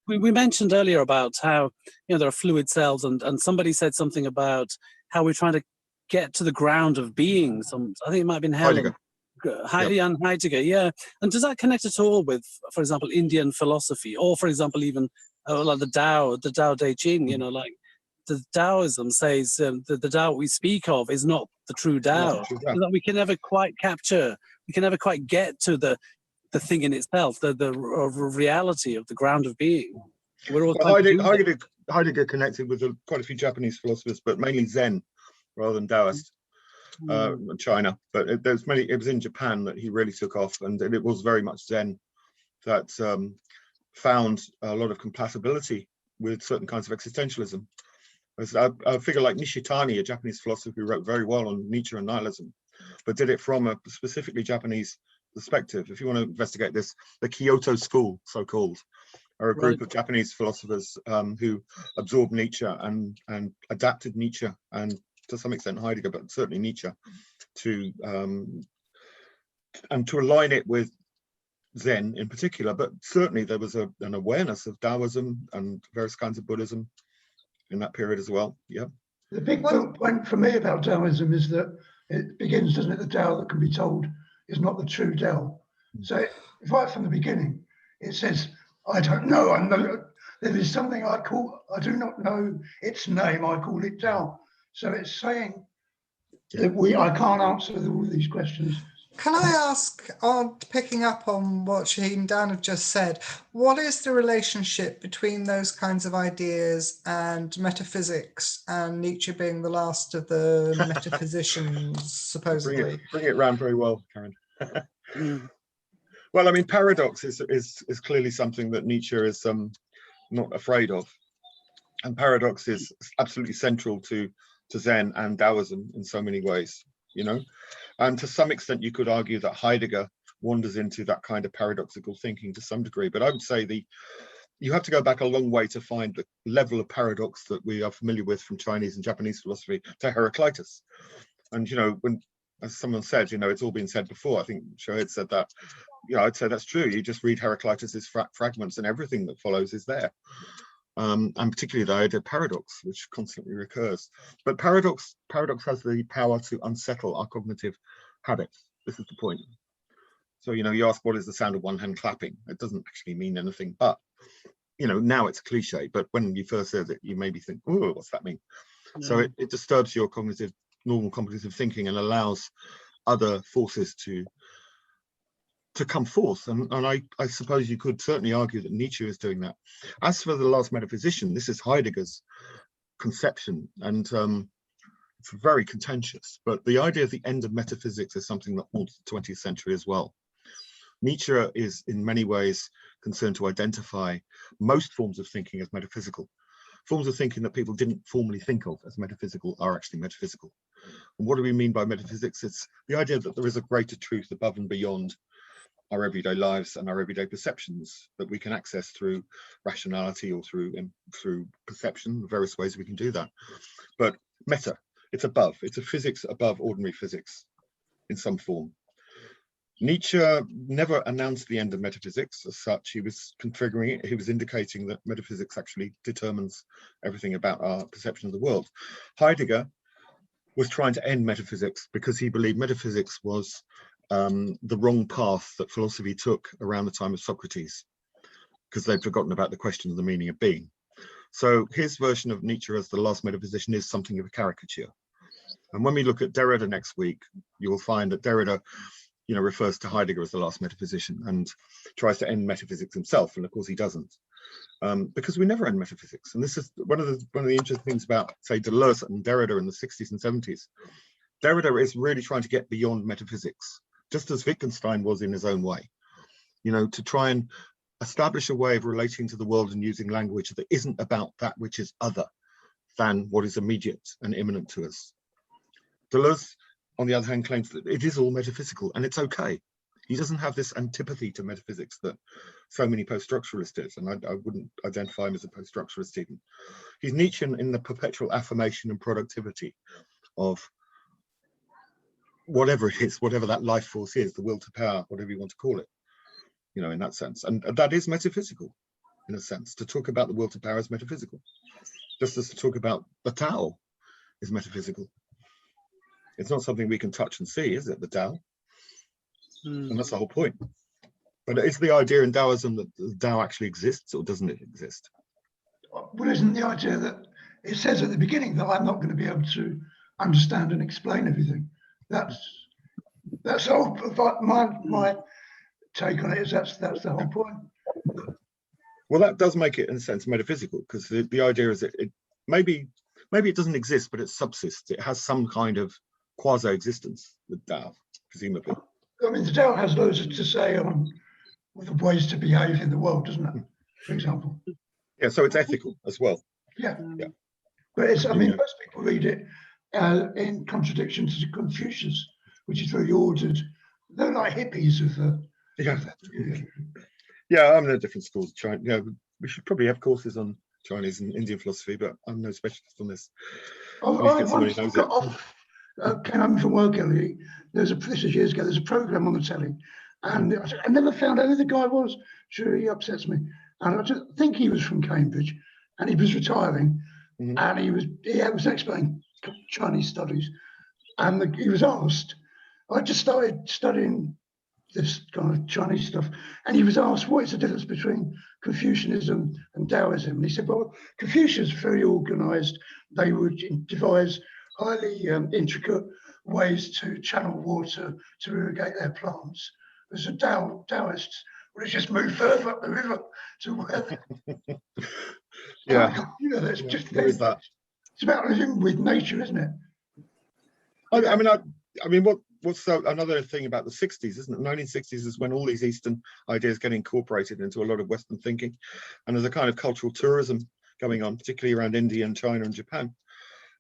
we mentioned earlier about how, you know, there are fluid cells, and somebody said something about how we're trying to get to the ground of being. I think it might have been Helen. Heidegger, yeah. And does that connect at all with, for example, Indian philosophy, or for example, even like the Tao Te Ching, you know, like the Taoism says the Tao we speak of is not the true Tao. So that we can never quite capture, we can never quite get to the thing in itself, the reality of the ground of being. We're all Heidegger connected with quite a few Japanese philosophers, but mainly Zen rather than Taoist. China, but it was in Japan that he really took off, and it was very much Zen that found a lot of compatibility with certain kinds of existentialism. As a figure like Nishitani, a Japanese philosopher who wrote very well on Nietzsche and nihilism, but did it from a specifically Japanese perspective. If you want to investigate this, the Kyoto School, so-called, are a group of Japanese philosophers who absorbed Nietzsche and adapted Nietzsche and to some extent Heidegger, but certainly Nietzsche, to align it with Zen in particular. But certainly there was an awareness of Taoism and various kinds of Buddhism in that period as well. Yeah. The big point for me about Taoism is that it begins, doesn't it? The Tao that can be told is not the true Tao. So right from the beginning, it says, I don't know. There is something I do not know its name. I call it Tao. So it's saying that I can't answer all these questions. Can I ask, picking up on what Shaheen and Dan have just said, what is the relationship between those kinds of ideas and metaphysics, and Nietzsche being the last of the metaphysicians, supposedly? Bring it round very well, Karen. Well, I mean, paradox is clearly something that Nietzsche is not afraid of. And paradox is absolutely central to Zen and Taoism in so many ways, you know. And to some extent, you could argue that Heidegger wanders into that kind of paradoxical thinking to some degree. But I would say you have to go back a long way to find the level of paradox that we are familiar with from Chinese and Japanese philosophy to Heraclitus. And, you know, when, as someone said, you know, it's all been said before. I think Shoaib said that. Yeah, I'd say that's true. You just read Heraclitus's fragments and everything that follows is there. And particularly the idea of paradox, which constantly recurs. But paradox has the power to unsettle our cognitive habits. This is the point. So, you know, you ask, what is the sound of one hand clapping? It doesn't actually mean anything, but, you know, now it's a cliche, but when you first heard it, you maybe think, oh, what's that mean? Yeah. So it disturbs your cognitive normal cognitive thinking and allows other forces to come forth. And I suppose you could certainly argue that Nietzsche is doing that. As for the last metaphysician, this is Heidegger's conception, and it's very contentious, but the idea of the end of metaphysics is something that haunts the 20th century as well. Nietzsche is in many ways concerned to identify most forms of thinking as metaphysical. Forms of thinking that people didn't formally think of as metaphysical are actually metaphysical. And what do we mean by metaphysics? It's the idea that there is a greater truth above and beyond our everyday lives and our everyday perceptions that we can access through rationality or through perception, the various ways we can do that. But meta, it's above, it's a physics above ordinary physics in some form. Nietzsche never announced the end of metaphysics as such. He was configuring it. He was indicating that metaphysics actually determines everything about our perception of the world. Heidegger was trying to end metaphysics because he believed metaphysics was the wrong path that philosophy took around the time of Socrates, because they'd forgotten about the question of the meaning of being. So his version of Nietzsche as the last metaphysician is something of a caricature. And when we look at Derrida next week, you will find that Derrida refers to Heidegger as the last metaphysician and tries to end metaphysics himself, and of course he doesn't, because we never end metaphysics. And this is one of the interesting things about, say, Deleuze and Derrida in the 60s and 70s. Derrida is really trying to get beyond metaphysics, just as Wittgenstein was in his own way, to try and establish a way of relating to the world and using language that isn't about that which is other than what is immediate and imminent to us. Deleuze, on the other hand, claims that it is all metaphysical, and it's okay. He doesn't have this antipathy to metaphysics that so many post-structuralists did, and I wouldn't identify him as a post-structuralist even. He's Nietzschean in the perpetual affirmation and productivity of whatever it is, whatever that life force is, the will to power, whatever you want to call it, in that sense. And that is metaphysical, in a sense. To talk about the will to power is metaphysical, just as to talk about the Tao is metaphysical. It's not something we can touch and see, is it, the Tao? And that's the whole point. But is the idea in Taoism that the Tao actually exists, or doesn't it exist? Well, isn't the idea that it says at the beginning that I'm not going to be able to understand and explain everything? That's all. My take on it is that's the whole point. Well, that does make it in a sense metaphysical, because the idea is that maybe it doesn't exist, but it subsists. It has some kind of quasi-existence, the Tao, presumably. I mean, the Tao has loads to say on the ways to behave in the world, doesn't it? For example. Yeah, so it's ethical as well. Yeah. Yeah. But it's, most people read it in contradiction to Confucius, which is very ordered. They're like hippies of the. Yeah, I'm in a different schools. China. We should probably have courses on Chinese and Indian philosophy, but I'm no specialist on this. I once got off, came home from work early. This is years ago. There's a program on the telly, and I never found out who the guy was. Sure, he upsets me. And I just think he was from Cambridge, and he was retiring, and he was explaining Chinese studies, and he was asked. I just started studying this kind of Chinese stuff, and he was asked, what is the difference between Confucianism and Taoism? And he said, well, Confucius is very organized. They would devise highly intricate ways to channel water to irrigate their plants. As a Taoists, would it just move further up the river to where? Yeah, That's just there is that. It's about living with nature, isn't it? I mean, what's another thing about the 60s, isn't it? The 1960s is when all these Eastern ideas get incorporated into a lot of Western thinking, and there's a kind of cultural tourism going on, particularly around India and China and Japan,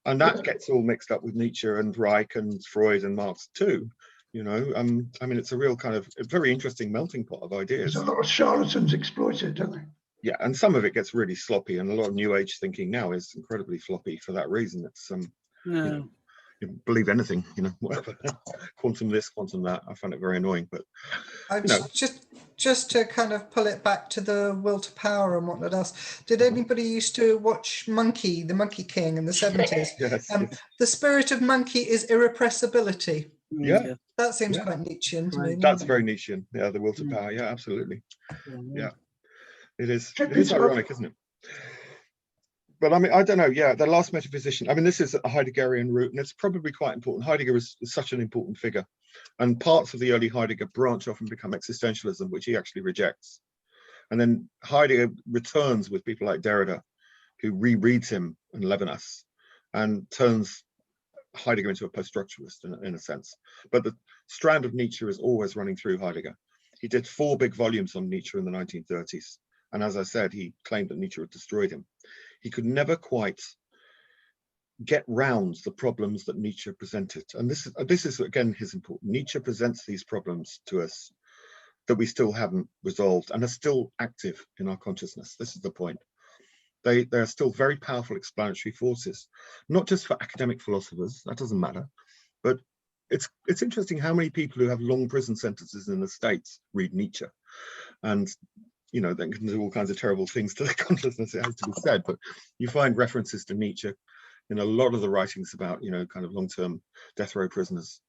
and that gets all mixed up with Nietzsche and Reich and Freud and Marx too. I mean, it's a real kind of a very interesting melting pot of ideas. There's a lot of charlatans exploit it, don't they? Yeah, and some of it gets really sloppy, and a lot of New Age thinking now is incredibly floppy for that reason. It's you believe anything, whatever, quantum this, quantum that. I find it very annoying, but just to kind of pull it back to the will to power and whatnot else. Did anybody used to watch Monkey, the Monkey King in the 70s? Yes. The spirit of Monkey is irrepressibility. Yeah, that seems quite Nietzschean to me. That's very Nietzschean. Yeah, the will to power. Yeah, absolutely. Yeah, it is. It is ironic, isn't it? But I mean, I don't know. Yeah, the last metaphysician. I mean, this is a Heideggerian root, and it's probably quite important. Heidegger is such an important figure, and parts of the early Heidegger branch off and become existentialism, which he actually rejects. And then Heidegger returns with people like Derrida, who rereads him and Levinas, and turns Heidegger into a post-structuralist in a sense. But the strand of Nietzsche is always running through Heidegger. He did 4 big volumes on Nietzsche in the 1930s. And as I said, he claimed that Nietzsche had destroyed him. He could never quite get round the problems that Nietzsche presented. And this is again, his important. Nietzsche presents these problems to us that we still haven't resolved and are still active in our consciousness. This is the point. They are still very powerful explanatory forces, not just for academic philosophers, that doesn't matter, but it's interesting how many people who have long prison sentences in the States read Nietzsche. And you know, they can do all kinds of terrible things to their consciousness, it has to be said, but you find references to Nietzsche in a lot of the writings about, you know, kind of long-term death row prisoners.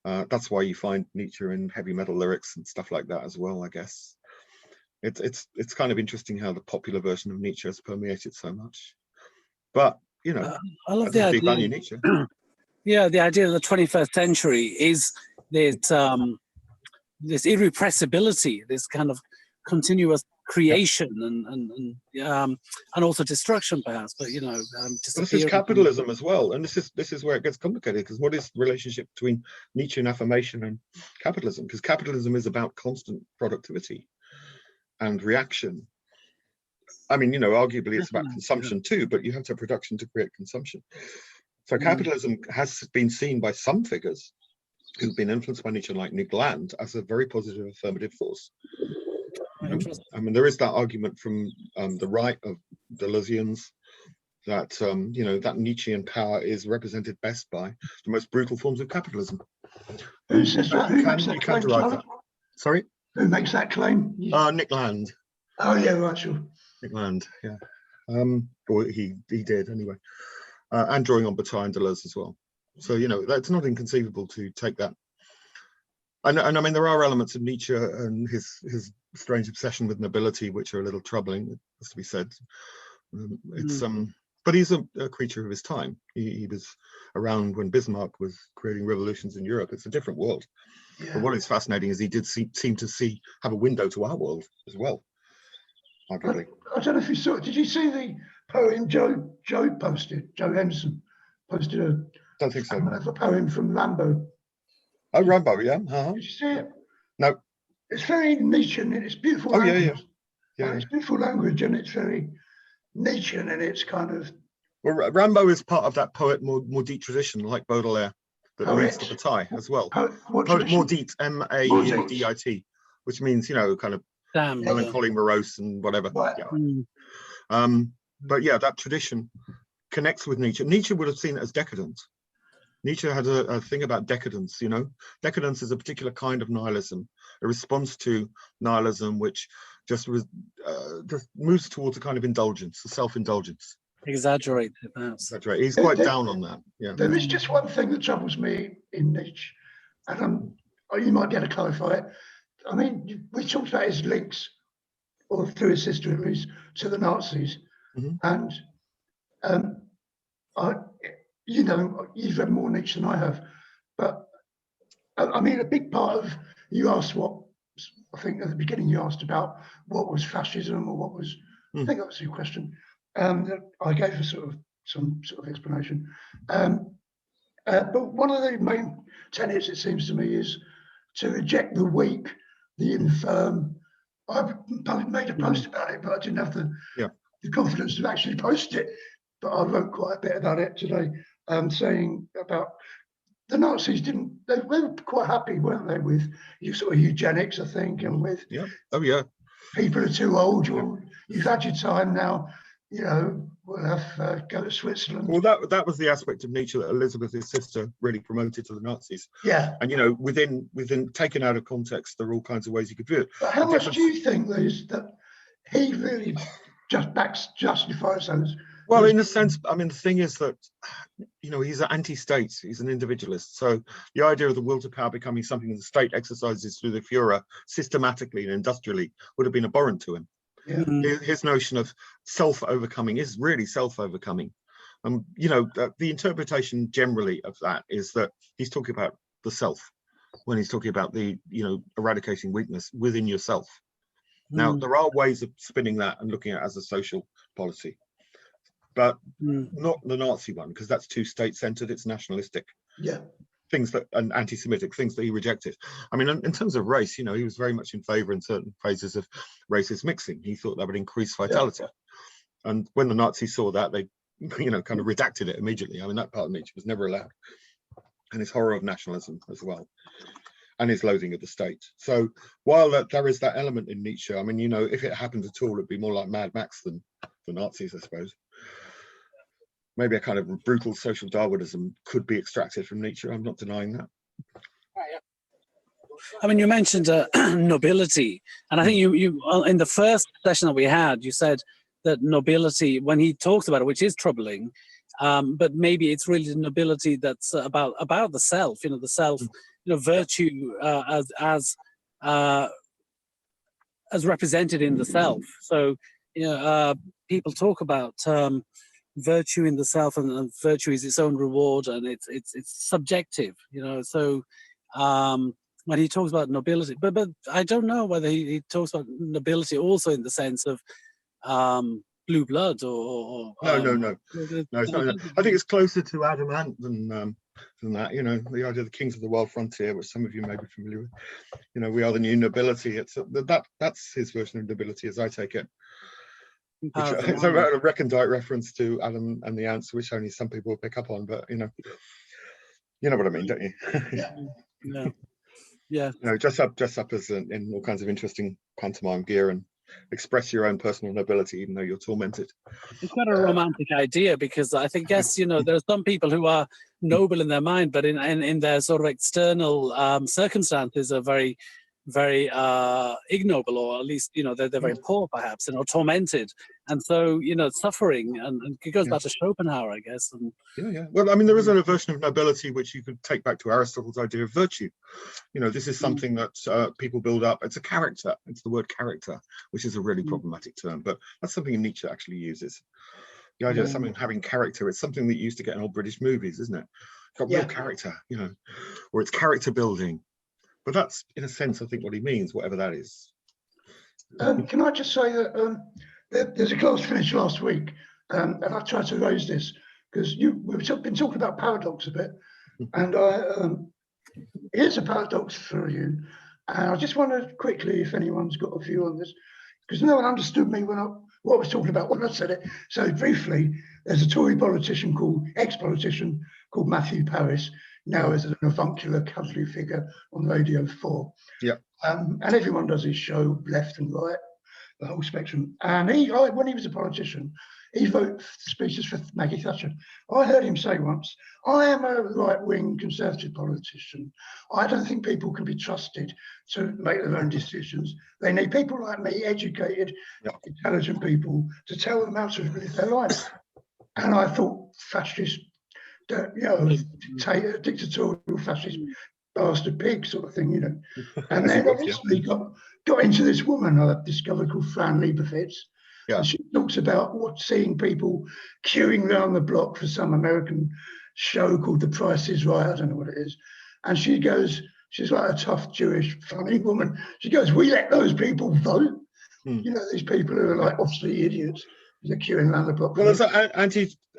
That's why you find Nietzsche in heavy metal lyrics and stuff like that as well, I guess. It's kind of interesting how the popular version of Nietzsche has permeated so much. But, you know, I love the idea. value Nietzsche. Yeah, the idea of the 21st century is this irrepressibility, this kind of continuous creation and also destruction, perhaps. But you know, this is capitalism as well, and this is where it gets complicated. Because what is the relationship between Nietzschean affirmation and capitalism? Because capitalism is about constant productivity and reaction. I mean, you know, arguably it's about consumption too, but you have to have production to create consumption. So capitalism has been seen by some figures who've been influenced by Nietzsche, like Nick Land, as a very positive affirmative force. I mean, there is that argument from the right of Deleuzians that you know, that Nietzschean power is represented best by the most brutal forms of capitalism. Who says that? Who makes that claim? That. Sorry? Who makes that claim? Nick Land. Oh yeah, right, sure. Nick Land, yeah. Or he did anyway. And drawing on Battai and Deleuze as well. So, you know, that's not inconceivable to take that. And I mean, there are elements of Nietzsche and his strange obsession with nobility, which are a little troubling, it has to be said. But he's a creature of his time. He was around when Bismarck was creating revolutions in Europe. It's a different world. Yeah. But what is fascinating is he did seem to have a window to our world as well. I don't know if you saw it. Did you see the poem Joe posted? Joe Henderson posted don't think so. A poem from Rambo. Oh, Rambo, yeah. Did you see it? No. It's very Nietzschean and it's beautiful. Oh, language. Yeah. It's beautiful language and it's very Nietzschean and it's kind of. Well, Rambo is part of that poet Maudit tradition, like Baudelaire, that leads to Battai as well. Poet Maudit, M-A-U-D-I-T, which means, you know, kind of melancholy, morose, and whatever. Yeah. But yeah, that tradition connects with Nietzsche. Nietzsche would have seen it as decadent. Nietzsche had a thing about decadence, you know. Decadence is a particular kind of nihilism, a response to nihilism which just moves towards a kind of indulgence, a self-indulgence. Exaggerate. He's quite down on that. Yeah. There is just one thing that troubles me in Nietzsche, and you might be able to clarify it. I mean, we talked about his links, or through his history at least, to the Nazis, and you know, you've read more Nietzsche than I have, but I mean, a big part of, you asked what, I think at the beginning you asked about what was fascism or what was, I think that was your question. I gave some sort of explanation. But one of the main tenets, it seems to me, is to reject the weak, the infirm. I made a post about it, but I didn't have the confidence to actually post it. But I wrote quite a bit about it today, saying about the Nazis they were quite happy, weren't they, with sort of eugenics, I think, and with people are too old, you've had your time now, you know, we'll have go to Switzerland. Well, that was the aspect of Nietzsche that Elizabeth, his sister, really promoted to the Nazis. Yeah. And you know, within taken out of context, there are all kinds of ways you could view it. But how much do you think that he really justifies those? Well, in a sense, I mean, the thing is that, you know, he's an anti-state, he's an individualist. So the idea of the will to power becoming something the state exercises through the Führer systematically and industrially would have been abhorrent to him. Yeah. His notion of self-overcoming is really self-overcoming. You know, the interpretation generally of that is that he's talking about the self when he's talking about the, you know, eradicating weakness within yourself. Now, there are ways of spinning that and looking at it as a social policy, but not the Nazi one, because that's too state-centered, it's nationalistic. Yeah. Things that, and anti-Semitic things that he rejected. I mean, in terms of race, you know, he was very much in favor in certain phases of racist mixing. He thought that would increase vitality. Yeah. And when the Nazis saw that, they, you know, kind of redacted it immediately. I mean, that part of Nietzsche was never allowed. And his horror of nationalism as well, and his loathing of the state. So while there is that element in Nietzsche, I mean, you know, if it happened at all, it'd be more like Mad Max than the Nazis, I suppose. Maybe a kind of brutal social Darwinism could be extracted from Nietzsche. I'm not denying that. I mean, you mentioned nobility, and I think you in the first session that we had, you said that nobility, when he talks about it, which is troubling, but maybe it's really the nobility that's about the self. You know, the self, you know, virtue as represented in the self. So, you know, people talk about virtue in the self, and virtue is its own reward, and it's subjective, you know. So when he talks about nobility, but I don't know whether he talks about nobility also in the sense of blue blood or no, it's not. I think it's closer to adamant than that. You know, the idea of the kings of the world frontier, which some of you may be familiar with. You know, we are the new nobility. It's that's his version of nobility, as I take it. It's a recondite reference to Adam and the Ants, which only some people will pick up on, but you know what I mean, don't you? Yeah. You know, dress up as in all kinds of interesting pantomime gear and express your own personal nobility, even though you're tormented. It's not a romantic idea, because I think, yes, you know, there are some people who are noble in their mind, but in their sort of external circumstances are very, very ignoble, or at least, you know, they're very poor perhaps, and or tormented, and so, you know, suffering, and it goes back to Schopenhauer, I guess. And well, I mean, there is a version of nobility which you could take back to Aristotle's idea of virtue. You know, this is something that people build up. It's a character. It's the word character, which is a really problematic term, but that's something Nietzsche actually uses. The idea of something having character. It's something that you used to get in old British movies, isn't it? It's got real character, you know, or it's character building. But that's, in a sense, I think what he means, whatever that is. Can I just say that there's a class finished last week, and I tried to raise this because we've been talking about paradox a bit, and here's a paradox for you. And I just wondered quickly if anyone's got a view on this, because no one understood me what I was talking about when I said it. So briefly, there's a Tory ex-politician called Matthew Paris, now as an avuncular country figure on Radio 4. Yeah. And everyone does his show, left and right, the whole spectrum. And when he was a politician, he voted speeches for Maggie Thatcher. I heard him say once, I am a right-wing conservative politician. I don't think people can be trusted to make their own decisions. They need people like me, educated, intelligent people, to tell them how to live their life. And I thought fascist, dictator, dictatorial fascist bastard pig sort of thing, you know. And then I recently got into this woman I've discovered called Fran Lebowitz. Yeah. And she talks about seeing people queuing around the block for some American show called The Price is Right. I don't know what it is. And she goes, she's like a tough Jewish funny woman. She goes, we let those people vote. You know, these people who are like obviously idiots. They're queuing around the block. Well, there's an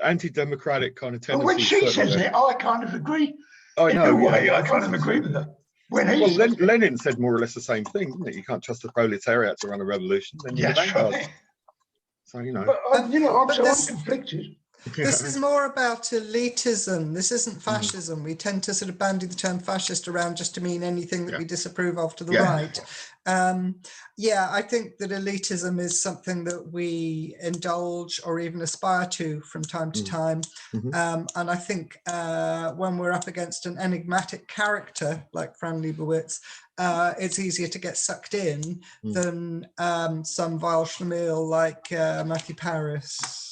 anti-democratic kind of tendency. But when she says it, I kind of agree. I know. In a way, I kind of agree with her. Lenin said more or less the same thing, didn't he? You can't trust the proletariat to run a revolution. Then you're the vanguard. So, you know. But, I'm conflicted. This is more about elitism. This isn't fascism. We tend to sort of bandy the term fascist around just to mean anything that we disapprove of to the right. I think that elitism is something that we indulge or even aspire to from time to time. And I think when we're up against an enigmatic character like Fran Lebowitz, it's easier to get sucked in than some vile schlemiel like Matthew Paris.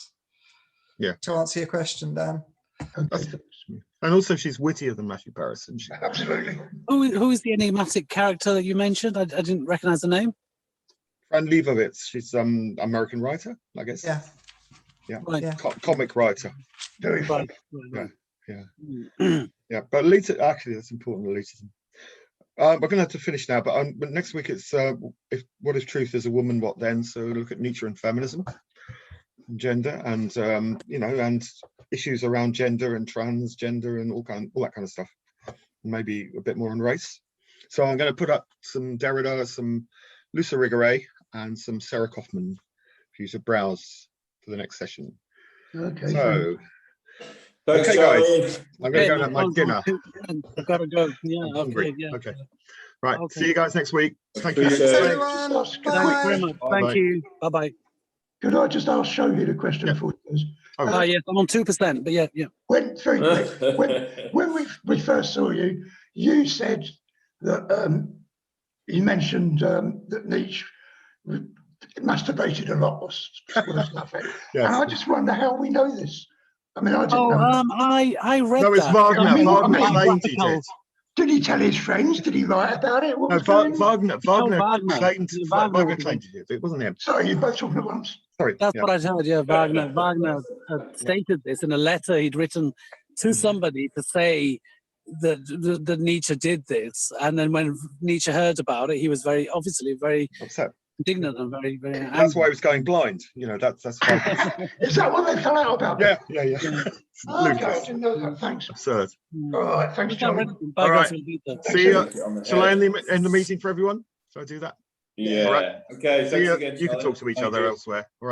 Yeah. To answer your question, Dan. And also, she's wittier than Matthew Paris, isn't she? Absolutely. Who is the enigmatic character that you mentioned? I didn't recognize the name. Fran Lebowitz, she's American writer, I guess. Yeah. Right. Yeah. Comic writer. Very fun. Right. Yeah, but elitism, actually, that's important. Elitism. We're going to have to finish now, but next week it's if what if truth is a woman, what then? So look at Nietzsche and feminism, and gender, and you know, and issues around gender and transgender and all that kind of stuff. Maybe a bit more on race. So I'm going to put up some Derrida, some Luca Rigore, and some Sarah Kaufman for you to browse for the next session. Okay. So, Thanks, okay, Charlie. guys, I'm going to go and have my dinner. I've got to go. Yeah. I'm Okay. hungry. Yeah. Okay. Right. Okay. See you guys next week. Thank you. Appreciate it. Everyone, Thanks Thanks very bye. much. Bye-bye. Thank you. Bye bye. Could I just ask Shohid a question Yeah. before he goes? Oh, Yes, I'm on 2%, but yeah. When very quick, when we first saw you, you said that you mentioned that Nietzsche masturbated a lot or stuff. yes. And I just wonder how we know this. I mean, I didn't Oh, know. I read No, it's that. Wagner. I mean, Wagner I mean, claimed he did. Did he tell his friends? Did he write about it? What No, was going on? Wagner Wagner. claimed. Yeah, Wagner Wagner was- claimed he did. It wasn't him. Sorry, you both talking at once. Sorry. That's Yeah. what I heard. Yeah, Wagner had stated this in a letter he'd written to somebody to say that Nietzsche did this, and then when Nietzsche heard about it, he was obviously very Upset. indignant and very angry. That's why he was going blind. You know, that's why. Is that what they fell out about? Yeah. Okay, I didn't know that. Thanks. Absurd. All right, thanks, Charlie. All right. See you. Thanks, Shall I end the meeting for everyone? Shall I do that? Yeah. All right. Okay. See Thanks you. again. You can Charlie. talk to each Thank other you. elsewhere. All right.